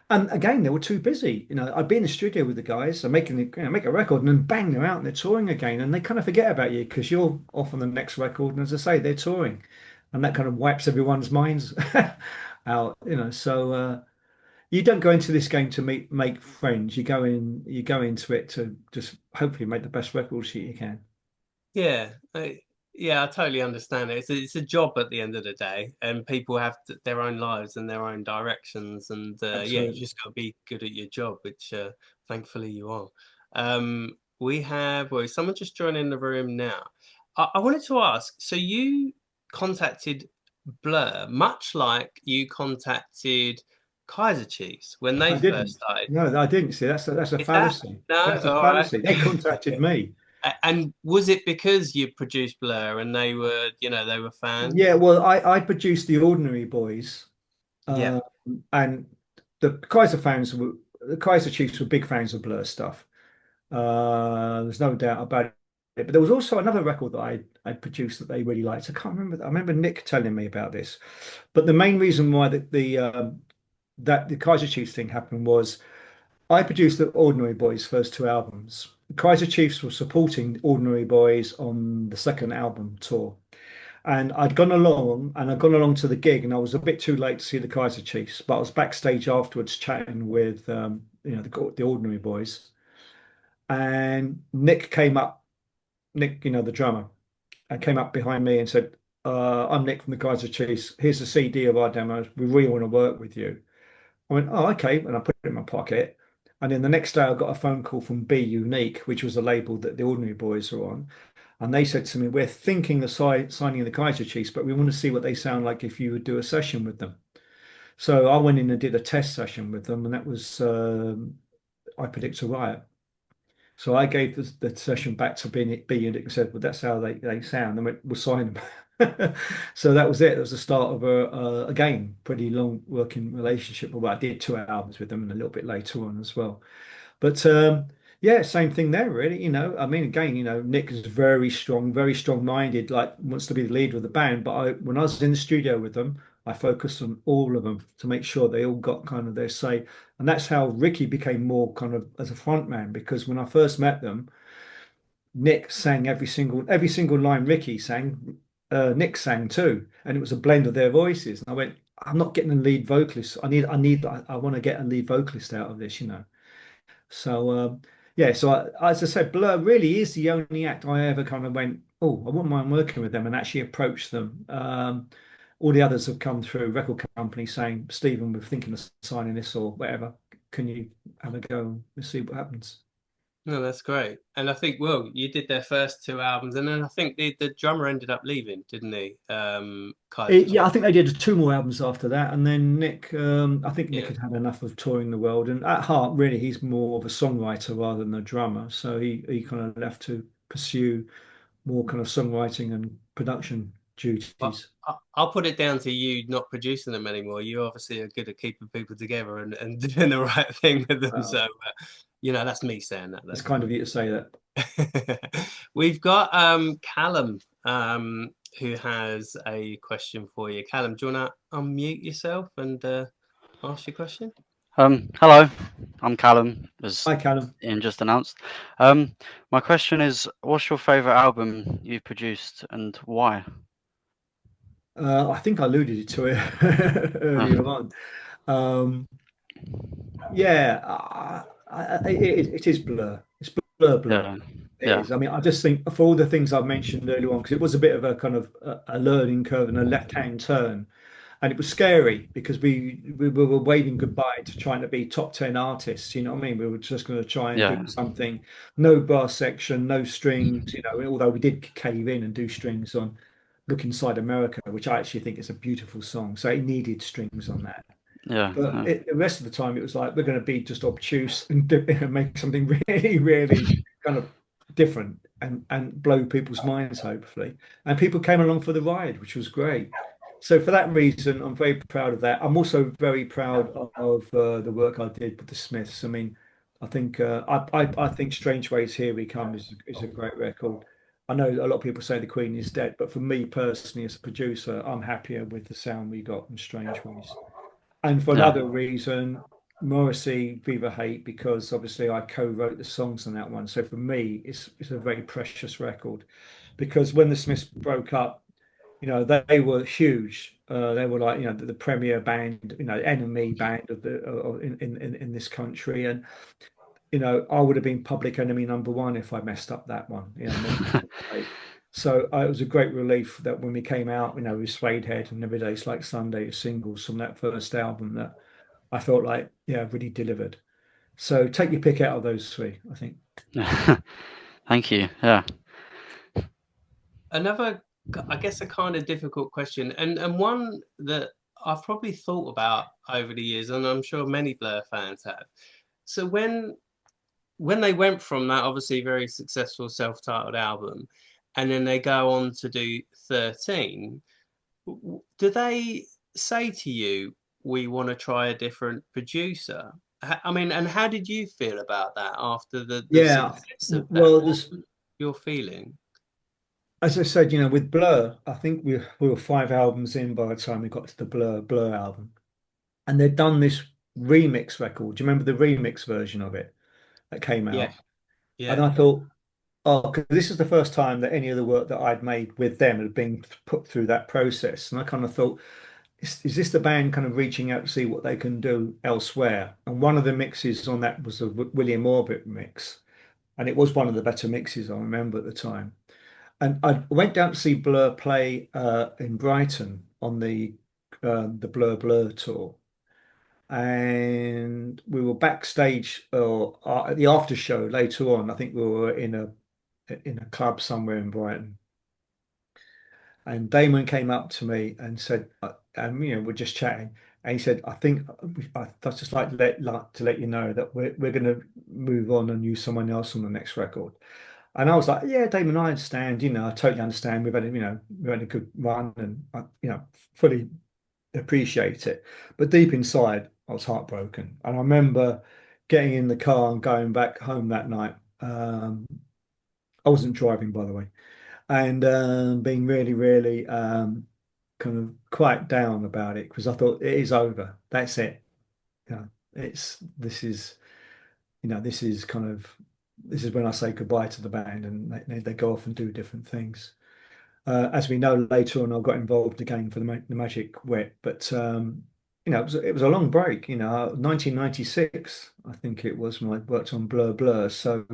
and again, they were too busy. I'd be in the studio with the guys and make a record, and then bang, they're out and they're touring again, and they kind of forget about you because you're off on the next record. And as I say, they're touring, and that kind of wipes everyone's minds out. So you don't go into this game to make friends. You go into it to just hopefully make the best record sheet you can. Yeah, yeah, I totally understand it. It's a job at the end of the day, and people have their own lives and their own directions, and yeah, you Absolutely. just got to be good at your job, which thankfully you are. Someone just joined in the room now. I wanted to ask, so you contacted Blur, much like you contacted Kaiser Chiefs when they I first didn't. started. No, I didn't see. That's a Is that fallacy. no? That's a All right. fallacy. They contacted me. And was it because you produced Blur and they were, they were fans? Yeah, well, I produced the Ordinary Boys, Yeah. and the Kaiser Chiefs were big fans of Blur stuff. There's no doubt about it. But there was also another record that I produced that they really liked. I can't remember. I remember Nick telling me about this. But the main reason why that the Kaiser Chiefs thing happened was I produced the Ordinary Boys' first two albums. The Kaiser Chiefs were supporting Ordinary Boys on the second album tour. And I'd gone along to the gig, and I was a bit too late to see the Kaiser Chiefs, but I was backstage afterwards chatting with the Ordinary Boys. And Nick, the drummer, and came up behind me and said, I'm Nick from the Kaiser Chiefs. Here's a CD of our demos. We really want to work with you. I went, oh, okay. And I put it in my pocket. And then the next day, I got a phone call from Be Unique, which was a label that the Ordinary Boys are on. And they said to me, we're thinking of signing the Kaiser Chiefs, but we want to see what they sound like if you would do a session with them. So I went in and did a test session with them, and that was I Predict a Riot. So I gave the session back to Be Unique and said, well, that's how they sound. And we'll sign them. So that was it. It was the start of again, pretty long working relationship. Well, I did two albums with them and a little bit later on as well. But yeah, same thing there, really. I mean, again, Nick is very strong-minded, like wants to be the leader of the band. But when I was in the studio with them, I focused on all of them to make sure they all got kind of their say. And that's how Ricky became more kind of as a front man, because when I first met them, Nick sang every single line Ricky sang, Nick sang too, and it was a blend of their voices. And I went, I'm not getting a lead vocalist. I want to get a lead vocalist out of this. So yeah, so as I said, Blur really is the only act I ever kind of went, oh, I wouldn't mind working with them and actually approach them. All the others have come through record companies saying, Stephen, we're thinking of signing this or whatever. Can you have a go and see what happens? No, that's great. And I think, well, you did their first two albums, and then I think the drummer ended up leaving, didn't he? Kaiser Yeah, I Chief. think they did two more albums after that, and then Nick, I think Nick Yeah. had had enough of touring the world, and at heart, really, he's more of a songwriter rather than a drummer. So he kind of left to pursue more kind of songwriting and production But duties. I'll put it down to you not producing them anymore. You obviously are good at keeping people together and doing the right thing with them. So, that's me saying that. It's That's kind of you to say that. We've got Callum who has a question for you. Callum, do you want to unmute yourself and ask your question? Hello, I'm Callum, as Hi, Callum. Ian just announced. My question is, what's your favourite album you've produced and why? I think I alluded to it earlier on. Yeah, it is Blur. It's Blur. Yeah, It yeah, is. I mean, I just think for all the things I've mentioned earlier on, because it was a bit of a kind of a learning curve and a left-hand turn, and it was scary because we were waving goodbye to trying to be top 10 artists. You know what I mean? We were just going to try and do yeah, something, no brass section, no strings. Although we did cave in and do strings on "Look Inside America," which I actually think is a beautiful song. So it needed strings on that. yeah, But the rest of the time, it was like we're going to be just obtuse and make something really, really kind of different and blow people's minds, hopefully. And people came along for the ride, which was great. So for that reason, I'm very proud of that. I'm also very proud of the work I did with the Smiths. I mean, I think I think "Strange Ways Here We Come" is a great record. I know a lot of people say the Queen is dead, but for me personally, as a producer, I'm happier with the sound we got in "Strange Ways." And for yeah, another reason, Morrissey, Viva Hate, because obviously I co-wrote the songs on that one. So for me, it's a very precious record because when the Smiths broke up, they were huge. They were like, the premier band, enemy band in this country. And, I would have been public enemy number one if I messed up that one. So it was a great relief that when we came out, with Suede Head and Every Day's Like Sunday as singles from that first album, that I felt like, yeah, really delivered. So take your pick out of those three, I think. Thank you. Yeah. Another, I guess, a kind of difficult question, and one that I've probably thought about over the years, and I'm sure many Blur fans have. So when they went from that obviously very successful self-titled album, and then they go on to do 13, do they say to you, we want to try a different producer? I mean, and how did you feel about that after the Yeah, success of that? well, What was your feeling? as I said, with Blur, I think we were 5 albums in by the time we got to the Blur album, and they'd done this remix record. Do you remember the remix version of it that came Yeah, out? And yeah. I thought, oh, 'cause this is the first time that any of the work that I'd made with them had been put through that process, and I kind of thought, is this the band kind of reaching out to see what they can do elsewhere? And one of the mixes on that was a William Orbit mix, and it was one of the better mixes I remember at the time. And I went down to see Blur play in Brighton on the Blur tour, and we were backstage or at the after show later on. I think we were in a club somewhere in Brighton, and Damon came up to me and said, and we're just chatting, and he said, "I think I'd just like to let you know that we're going to move on and use someone else on the next record." And I was like, "Yeah, Damon, I understand. I totally understand. We've had a good run, and fully appreciate it." But deep inside, I was heartbroken, and I remember getting in the car and going back home that night. I wasn't driving, by the way, and being really, really kind of quite down about it because I thought it is over. That's it. It's this is when I say goodbye to the band and they go off and do different things. As we know later on, I got involved again for the Magic Wet, but it was a long break, 1996, I think it was when I worked on Blur Blur. So,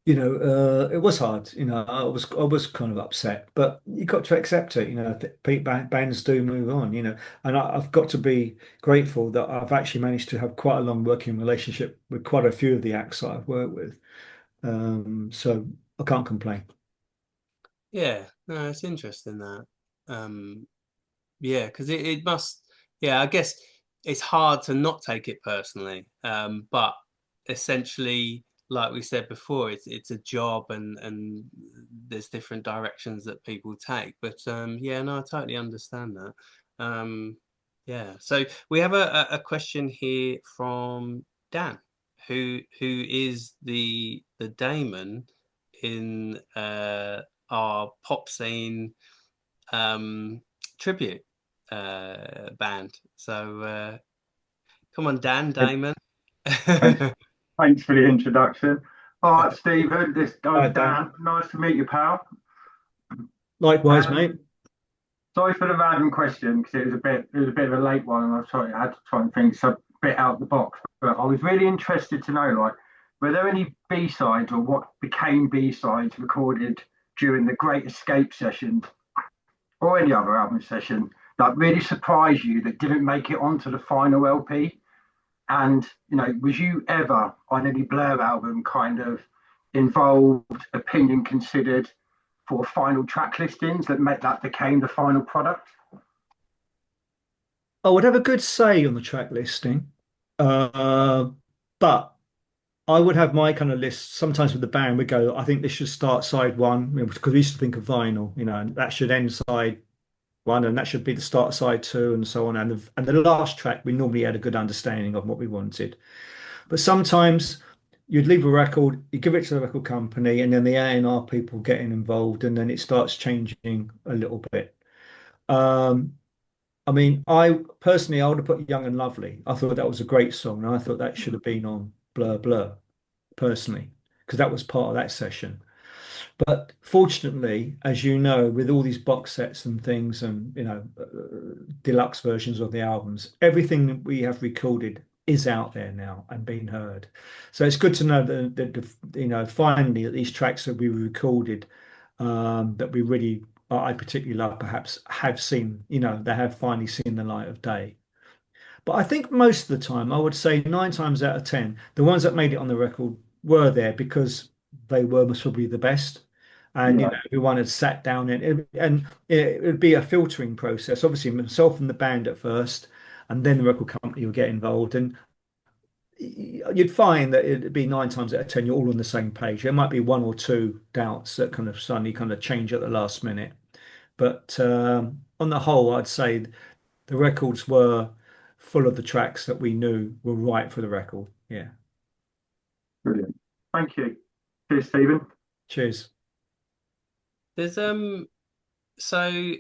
it was hard, I was kind of upset, but you got to accept it, bands do move on, and I've got to be grateful that I've actually managed to have quite a long working relationship with quite a few of the acts that I've worked with. So I can't complain. Yeah, no, it's interesting that. Um, yeah, because it must. Yeah, I guess it's hard to not take it personally. But essentially, like we said before, it's a job, and there's different directions that people take. But yeah, no, I totally understand that. Yeah, so we have a question here from Dan, who is the daemon in our pop scene um, tribute band. So come on, Dan, Damon. Thanks, thanks for the introduction. All right, Stephen, this Hi, is Dan. Dan. Nice to meet you, pal. Likewise, mate. Sorry for the random question because it was a bit of a late one, and I'm sorry I had to try and think some bit out the box. But I was really interested to know, like, were there any B-sides or what became B-sides recorded during the Great Escape sessions or any other album session that really surprised you that didn't make it onto the final LP? And was you ever on any Blur album kind of involved, opinion considered for final track listings that became the final product? I would have a good say on the track listing, uh, but I would have my kind of list. Sometimes with the band, we go, I think this should start side one, because we used to think of vinyl, and that should end side one, and that should be the start of side two, and so on. And the last track, we normally had a good understanding of what we wanted. But sometimes you'd leave a record, you give it to the record company, and then the A&R people getting involved, and then it starts changing a little bit. Um, I mean, I would have put Young and Lovely. I thought that was a great song, and I thought that should have been on Blur Blur, personally, because that was part of that session. But fortunately, as you know, with all these box sets and things, and deluxe versions of the albums, everything that we have recorded is out there now and being heard. So it's good to know that finally that these tracks that we recorded, that we really, I particularly love, perhaps have seen, they have finally seen the light of day. But I think most of the time, I would say 9 times out of 10, the ones that made it on the record were there because they were most probably the best. And Yeah. everyone had sat down and it would be a filtering process. Obviously, myself and the band at first, and then the record company would get involved. And you'd find that it'd be 9 times out of 10, you're all on the same page. There might be one or two doubts that kind of suddenly kind of change at the last minute. But on the whole, I'd say the records were full of the tracks that we knew were right for the record. Yeah. Brilliant. Thank you. Cheers, Stephen. Cheers. There's so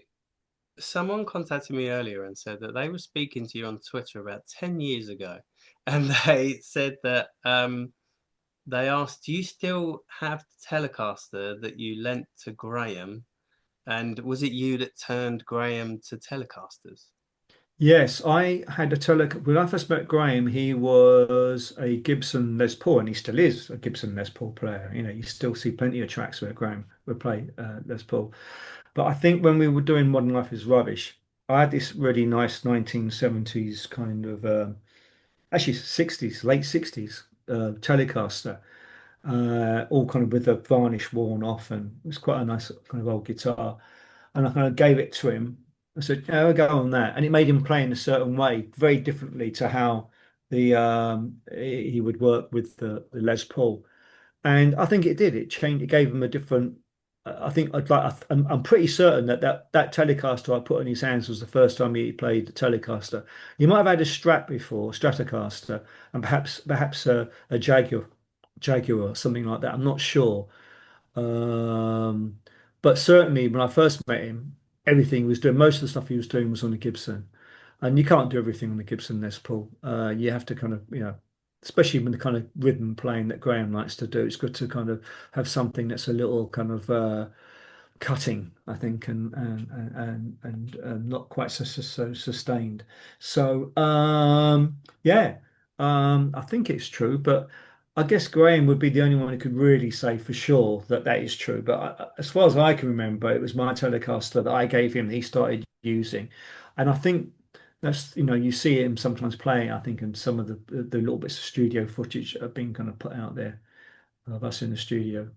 someone contacted me earlier and said that they were speaking to you on Twitter about 10 years ago, and they said that they asked, do you still have the Telecaster that you lent to Graham? And was it you that turned Graham to Telecasters? Yes, I had a when I first met Graham, he was a Gibson Les Paul, and he still is a Gibson Les Paul player. You still see plenty of tracks where Graham would play Les Paul. But I think when we were doing Modern Life is Rubbish, I had this really nice 1970s kind of, actually 60s, late 60s Telecaster, all kind of with the varnish worn off, and it was quite a nice kind of old guitar. And I kind of gave it to him. I said, "Yeah, I'll go on that," and it made him play in a certain way, very differently to how the he would work with the Les Paul. And I think it did. It changed. It gave him a different. I think I'm pretty certain that Telecaster I put in his hands was the first time he played the Telecaster. He might have had a Strat before, Stratocaster, and perhaps a Jaguar or something like that. I'm not sure. Um, but certainly when I first met him, everything he was doing, most of the stuff he was doing was on the Gibson. And you can't do everything on the Gibson Les Paul. You have to kind of, especially with the kind of rhythm playing that Graham likes to do, it's good to kind of have something that's a little kind of cutting, I think, and not quite so sustained. So yeah, I think it's true, but I guess Graham would be the only one who could really say for sure that that is true. But as far as I can remember, it was my Telecaster that I gave him that he started using, and I think that's, you see him sometimes playing. I think in some of the little bits of studio footage that have been kind of put out there of us in the studio.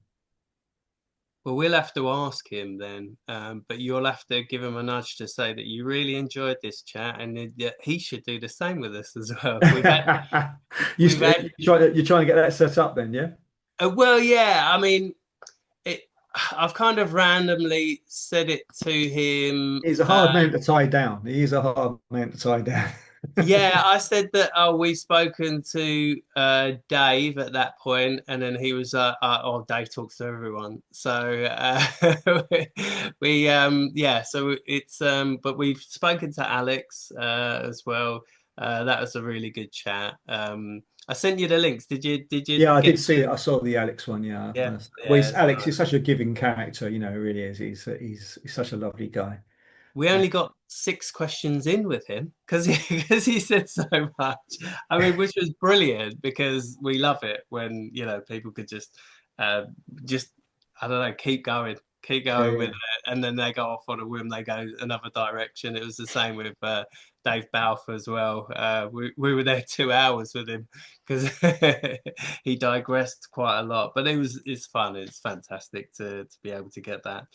Well, we'll have to ask him then, but you'll have to give him a nudge to say that you really enjoyed this chat, and that he should do the same with us as well. We've had, You're trying to get that set up then, yeah? well, yeah. I mean, it. I've kind of randomly said it to him. He's a hard man to tie down. He is a hard man to tie down. Yeah, I said that. Oh, we've spoken to Dave at that point, and then he was, "Oh, Dave talks to everyone." So we, yeah. So it's, but we've spoken to Alex as well. That was a really good chat. I sent you the links. Did you? Yeah, I did see it. I saw the Alex one. Yeah. Yeah. Well, Yeah. Alex is such a giving character. He really is. He's such a lovely guy. We only got 6 questions in with him because he said so much. I mean, which was brilliant because we love it when, people could just I don't know, keep going with it, and then they go off on a whim, they go another direction. It was the same with Dave Balfour as well. We were there 2 hours with him because he digressed quite a lot, but it's fun. It's fantastic to be able to get that.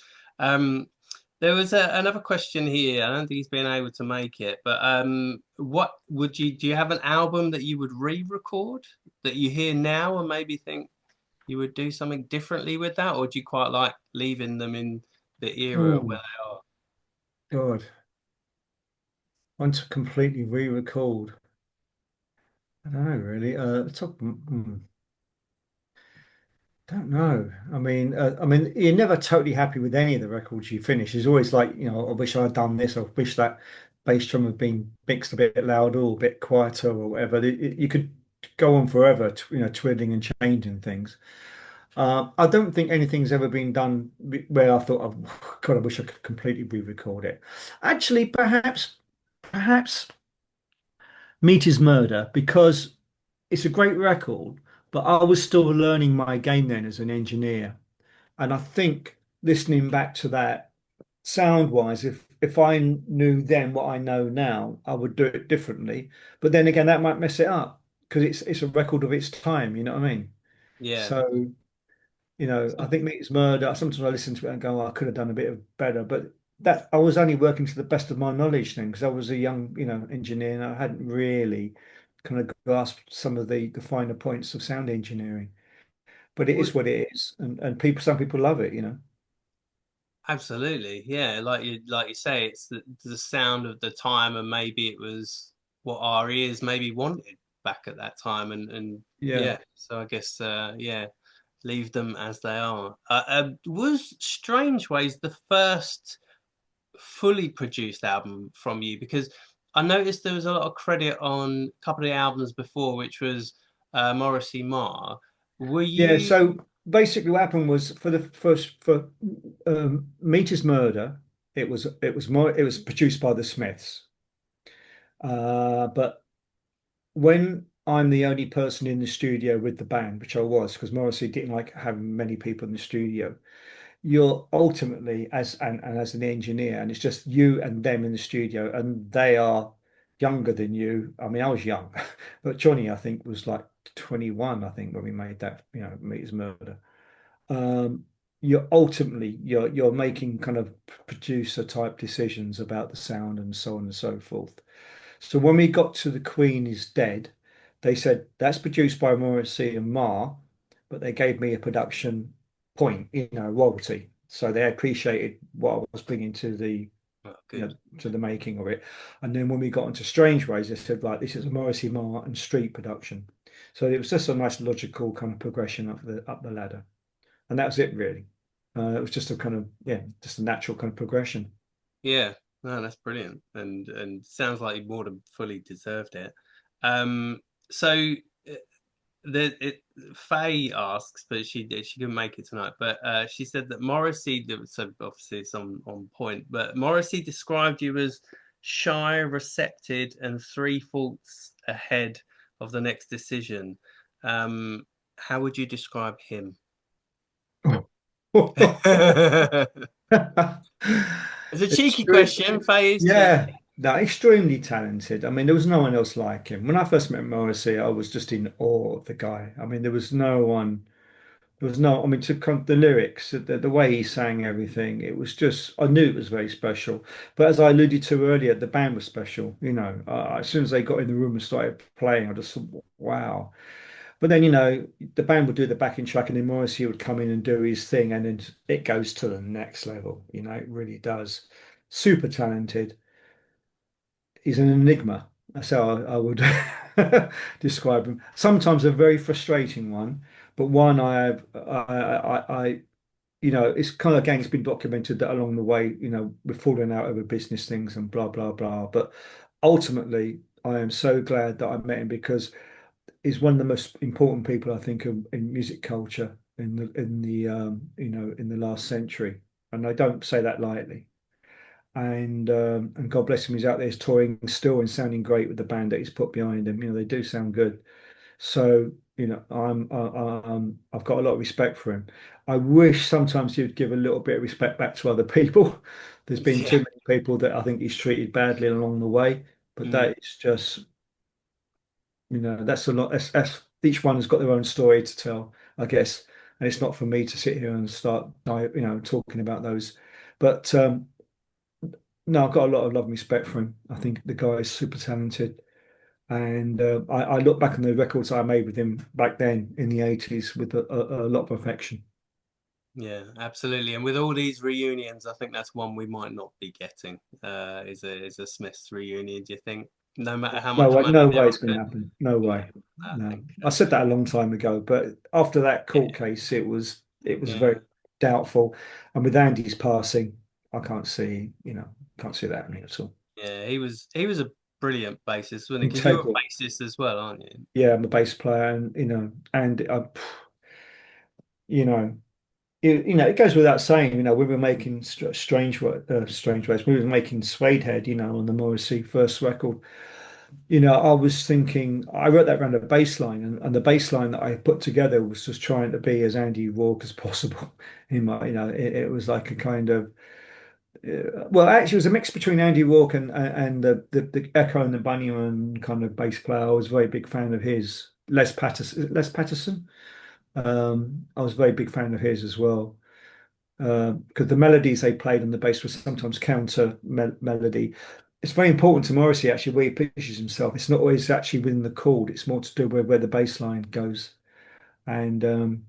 There was another question here. I don't think he's been able to make it, but what do you have an album that you would re-record that you hear now and maybe think you would do something differently with that, or do you quite like leaving them in the era where they are? God. Want to completely re-record. I don't know, really. Don't know. I mean, you're never totally happy with any of the records you finish. It's always like, I wish I'd done this. I wish that bass drum had been mixed a bit louder or a bit quieter or whatever. You could go on forever, twiddling and changing things. I don't think anything's ever been done where I thought, oh, God, I wish I could completely re-record it. Actually, perhaps Meat is Murder, because it's a great record, but I was still learning my game then as an engineer. And I think listening back to that sound wise, if I knew then what I know now, I would do it differently. But then again, that might mess it up because it's a record of its time, you know what I mean? Yeah. So, I think Meat is Murder. Sometimes I listen to it and go, oh, I could have done a bit better. But that I was only working to the best of my knowledge then because I was a young, engineer and I hadn't really kind of grasped some of the finer points of sound engineering. But it is what it is, and some people love it. Absolutely, yeah. Like you say, it's the sound of the time, and maybe it was what our ears maybe wanted back at that time, and Yeah. So I guess yeah, leave them as they are. Was Strange Ways the first fully produced album from you? Because I noticed there was a lot of credit on a couple of the albums before, which was Morrissey Marr. Were Yeah, you? so basically what happened was for Meat is Murder, it was produced by the Smiths. But when I'm the only person in the studio with the band, which I was, because Morrissey didn't like having many people in the studio, you're ultimately as an engineer, and it's just you and them in the studio, and they are younger than you. I mean, I was young, but Johnny, I think, was like 21, I think, when we made that, Meet His Murder. You're making kind of producer type decisions about the sound and so on and so forth. So when we got to The Queen is Dead, they said that's produced by Morrissey and Marr, but they gave me a production point, royalty. So they appreciated what I was bringing to the to the making of it. And then when we got into Strange Ways, they said, like, this is a Morrissey, Marr and Street production. So it was just a nice logical kind of progression up the ladder, and that was it really. It was just a kind of just a natural kind of progression. Yeah, no, that's brilliant, and sounds like you more than fully deserved it. So Faye asks, but she couldn't make it tonight. But she said that Morrissey, so obviously it's on point. But Morrissey described you as shy, receptive, and three thoughts ahead of the next decision. How would you describe him? It's a cheeky question, Faye. Yeah, no, extremely talented. I mean, there was no one else like him. When I first met Morrissey, I was just in awe of the guy. I mean, there was no one. There was no. I mean, the lyrics, the way he sang everything, it was just. I knew it was very special. But as I alluded to earlier, the band was special. As soon as they got in the room and started playing, I just thought, wow. But then, the band would do the backing track, and then Morrissey would come in and do his thing, and then it goes to the next level. It really does. Super talented. He's an enigma. That's how I would describe him. Sometimes a very frustrating one, but one I have, it's kind of, again, it's been documented that along the way, we're falling out over business things and blah, blah, blah. But ultimately, I am so glad that I met him, because he's one of the most important people, I think, in music culture in the last century, and I don't say that lightly. And God bless him, he's out there touring still and sounding great with the band that he's put behind him. They do sound good. So I've got a lot of respect for him. I wish sometimes he'd give a little bit of respect back to other people. There's been too many people that I think he's treated badly along the way, but that is just. That's a lot. That's each one has got their own story to tell, I guess, and it's not for me to sit here and start, talking about those. But no, I've got a lot of love and respect for him. I think the guy is super talented, and I look back on the records I made with him back then in the '80s with a lot of affection. Yeah, absolutely. And with all these reunions, I think that's one we might not be getting. Is a Smiths reunion? Do you think? No matter how much money No they way it's going to offer. happen. No way. I No. think I said that a long time ago, but after that court case, it was very doubtful. And with Andy's passing, I can't see that happening at all. Yeah, he was a brilliant bassist, wasn't he? Because you're a Integral. bassist as well, aren't you? Yeah, I'm a bass player, and it goes without saying, we were making Strange Ways. We were making Suede Head, on the Morrissey first record. I was thinking, I wrote that around a bass line, and the bass line that I put together was just trying to be as Andy Rourke as possible. It was like a kind of, well, actually, it was a mix between Andy Rourke and the Echo and the Bunnyman kind of bass player. I was a very big fan of his. Les Patterson. Les Patterson. I was a very big fan of his as well, because the melodies they played on the bass were sometimes counter melody. It's very important to Morrissey, actually, where he pitches himself. It's not always actually within the chord. It's more to do with where the bass line goes. And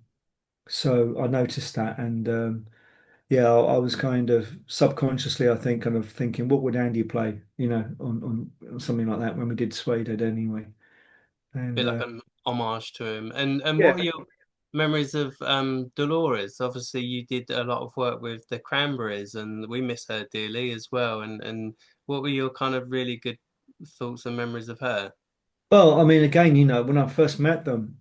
so I noticed that. And yeah, I was kind of subconsciously, I think, kind of thinking, what would Andy play, on something like that when we did Suede Head anyway. And Bit like an homage to him. And yeah. what are your memories of Dolores? Obviously, you did a lot of work with the Cranberries, and we miss her dearly as well. And what were your kind of really good thoughts and memories of her? Well, I mean, again, when I first met them,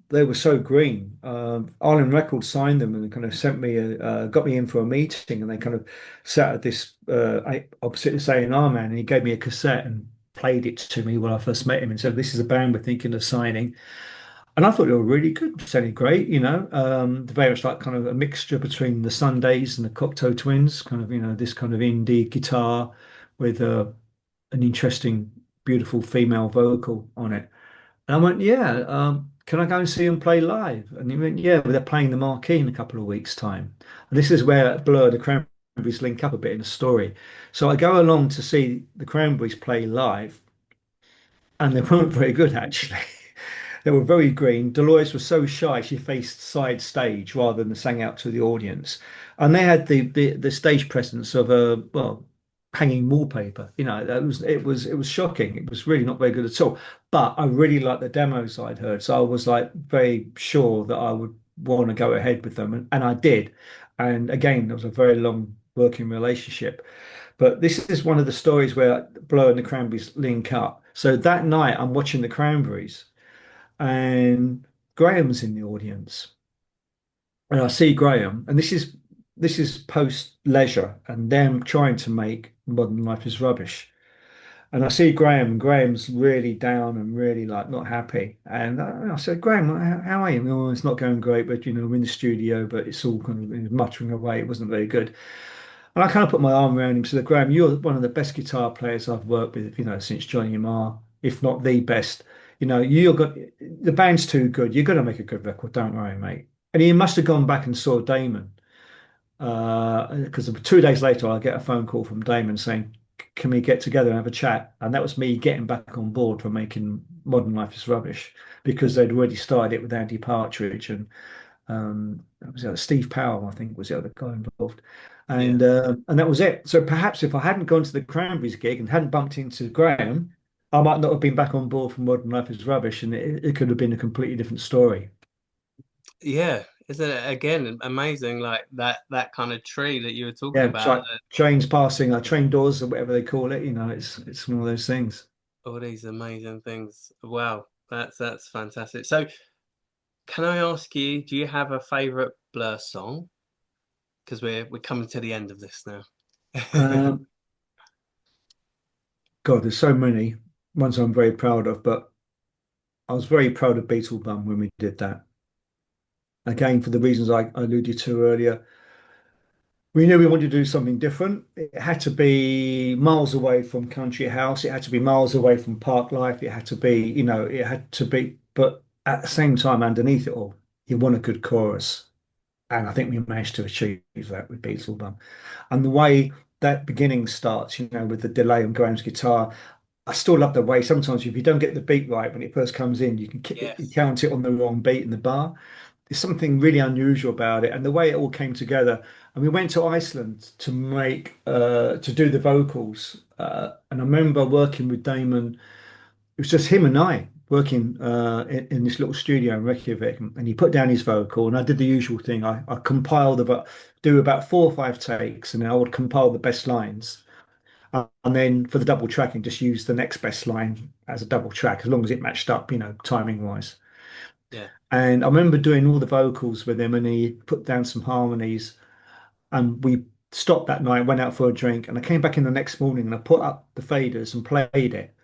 they were so green. Island Records signed them and kind of got me in for a meeting, and they kind of sat at this opposite this A&R man, and he gave me a cassette and played it to me when I first met him and said, "This is a band we're thinking of signing." And I thought they were really good, sounded great, very much like kind of a mixture between the Sundays and the Cocteau Twins, kind of, this kind of indie guitar with an interesting, beautiful female vocal on it. And I went, yeah, can I go and see them play live? And he went, yeah, but they're playing the Marquee in a couple of weeks' time. And this is where Blur, the Cranberries link up a bit in the story. So I go along to see the Cranberries play live, and they weren't very good, actually. They were very green. Dolores was so shy, she faced side stage rather than sang out to the audience. And they had the stage presence of hanging wallpaper. It was shocking. It was really not very good at all. But I really liked the demos I'd heard, so I was like very sure that I would want to go ahead with them, and I did. And again, there was a very long working relationship. But this is one of the stories where Blur and the Cranberries link up. So that night, I'm watching the Cranberries, and Graham's in the audience, and I see Graham, and this is post leisure, and them trying to make Modern Life is Rubbish. And I see Graham, and Graham's really down and really like not happy. And I said, Graham, how are you? Oh, it's not going great, but we're in the studio, but it's all kind of muttering away. It wasn't very good. And I kind of put my arm around him and said, Graham, you're one of the best guitar players I've worked with, since Johnny Marr, if not the best. You're got the band's too good. You're going to make a good record. Don't worry, mate. And he must have gone back and saw Damon, because 2 days later I get a phone call from Damon saying, can we get together and have a chat? And that was me getting back on board for making Modern Life is Rubbish, because they'd already started it with Andy Partridge and was it Steve Powell, I think, was the other guy involved. And that was it. So perhaps if I hadn't gone to the Cranberries gig and hadn't bumped into Graham, I might not have been back on board for Modern Life is Rubbish, and it could have been a completely different story. Yeah, isn't it again amazing, like that kind of tree that you were talking Yeah, about? like trains passing, train doors or whatever they call it. It's one of those things. All these amazing things. Wow, that's fantastic. So, can I ask you, do you have a favorite Blur song? Because we're coming to the end of this now. Um, God, there's so many ones I'm very proud of, but I was very proud of Beetlebum when we did that. Again, for the reasons I alluded to earlier, we knew we wanted to do something different. It had to be miles away from country house. It had to be miles away from park life. It had to be, but at the same time, underneath it all, you want a good chorus. And I think we managed to achieve that with Beetlebum. And the way that beginning starts, with the delay on Graham's guitar, I still love the way sometimes if you don't get the beat right when it first comes in, you count it on the wrong beat in the bar. There's something really unusual about it, and the way it all came together. And we went to Iceland to do the vocals, and I remember working with Damon. It was just him and I working in this little studio in Reykjavik, and he put down his vocal, and I did the usual thing. I compiled do about 4 or 5 takes, and then I would compile the best lines, and then for the double tracking, just use the next best line as a double track, as long as it matched up, timing wise. Yeah. And I remember doing all the vocals with him, and he put down some harmonies, and we stopped that night, went out for a drink, and I came back in the next morning and I put up the faders and played it,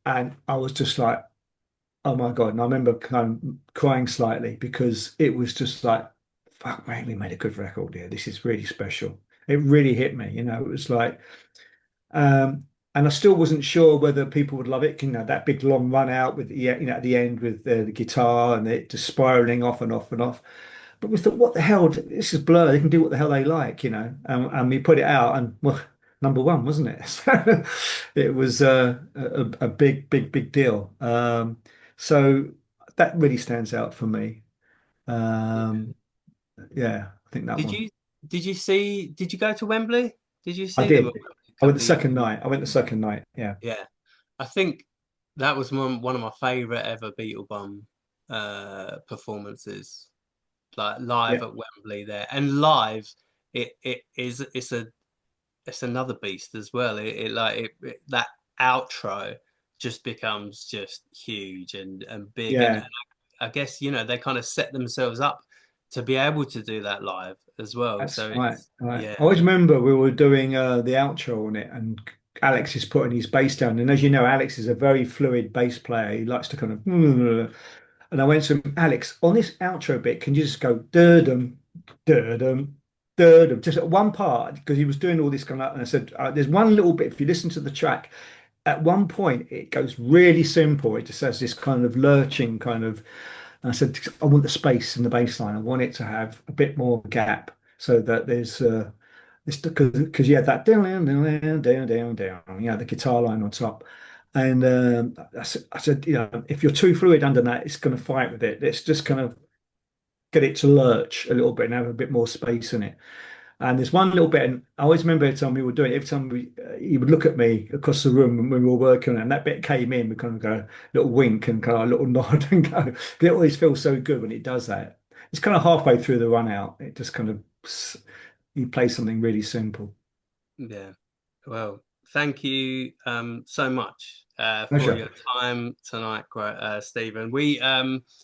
and I was just like, oh my God. And I remember kind of crying slightly because it was just like, fuck, man, we made a good record here. This is really special. It really hit me, it was like, and I still wasn't sure whether people would love it. That big long run out with at the end with the guitar and it just spiraling off and off and off. But we thought, what the hell? This is Blur. They can do what the hell they like, And we put it out, and well, number one, wasn't it? So it was a big, big, big deal. So that really stands out for me. Yeah, I think that one. Did you go to Wembley? Did you see I did. them? I went the second night. Yeah. Yeah. I think that was one of my favorite ever Beetlebum performances. Like live at Wembley there. And live it's another beast as well. That outro just becomes just huge and big. Yeah. And I guess, they kind of set themselves up to be able to do that live as well. That's So right. yeah. I always remember we were doing the outro on it, and Alex is putting his bass down. And as you know, Alex is a very fluid bass player. He likes to kind of, and I went to him, Alex, on this outro bit, can you just go dum dum dum, just at one part, because he was doing all this kind of, and I said, there's one little bit, if you listen to the track, at one point it goes really simple. It just has this kind of lurching kind of. And I said, I want the space in the bass line. I want it to have a bit more gap so that there's this, because you had that down, the guitar line on top. And I said, if you're too fluid under that, it's going to fight with it. Let's just kind of get it to lurch a little bit and have a bit more space in it. And there's one little bit, and I always remember every time we were doing it, every time he would look at me across the room when we were working on it, and that bit came in, we kind of go a little wink and kind of a little nod and go, it always feels so good when it does that. It's kind of halfway through the run out. It just kind of, you play something really simple. Yeah. Well, thank you so much for Pleasure. your time tonight, Stephen. I'm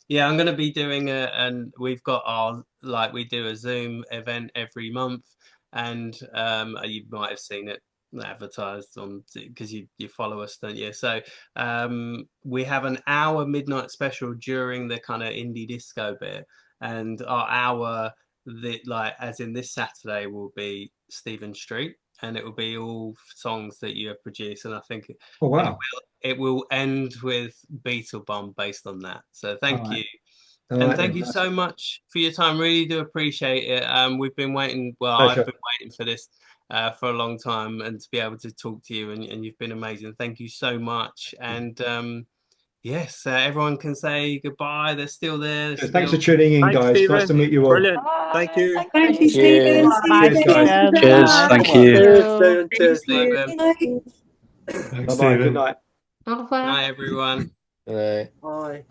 going to be doing and we've got our, like, we do a Zoom event every month, and you might have seen it advertised on, because you follow us, don't you? So we have an hour midnight special during the kind of indie disco bit, and our hour, like as in this Saturday, will be Stephen Street, and it will be all songs that you have produced, and I think Oh wow. it will end with Beetle Bomb based on that. So thank All right. you. All And right thank then, you so much for your time. Really do appreciate it. We've been waiting. Well, Pleasure. I've been waiting for this for a long time, and to be able to talk to you, and you've been amazing. Thank you so much. And yes, everyone can say goodbye. They're still there. They're Thanks for still... tuning in, Thanks, guys. Nice Stephen. to meet you all. Brilliant. Thank you. Thank you, Stephen. Cheers. See you Cheers, again. guys. Cheers. Bye. Thank Thank you. you. Cheers, Stephen. Bye. Thanks, Bye bye. Good Stephen. night. Au revoir. Bye, everyone. Bye.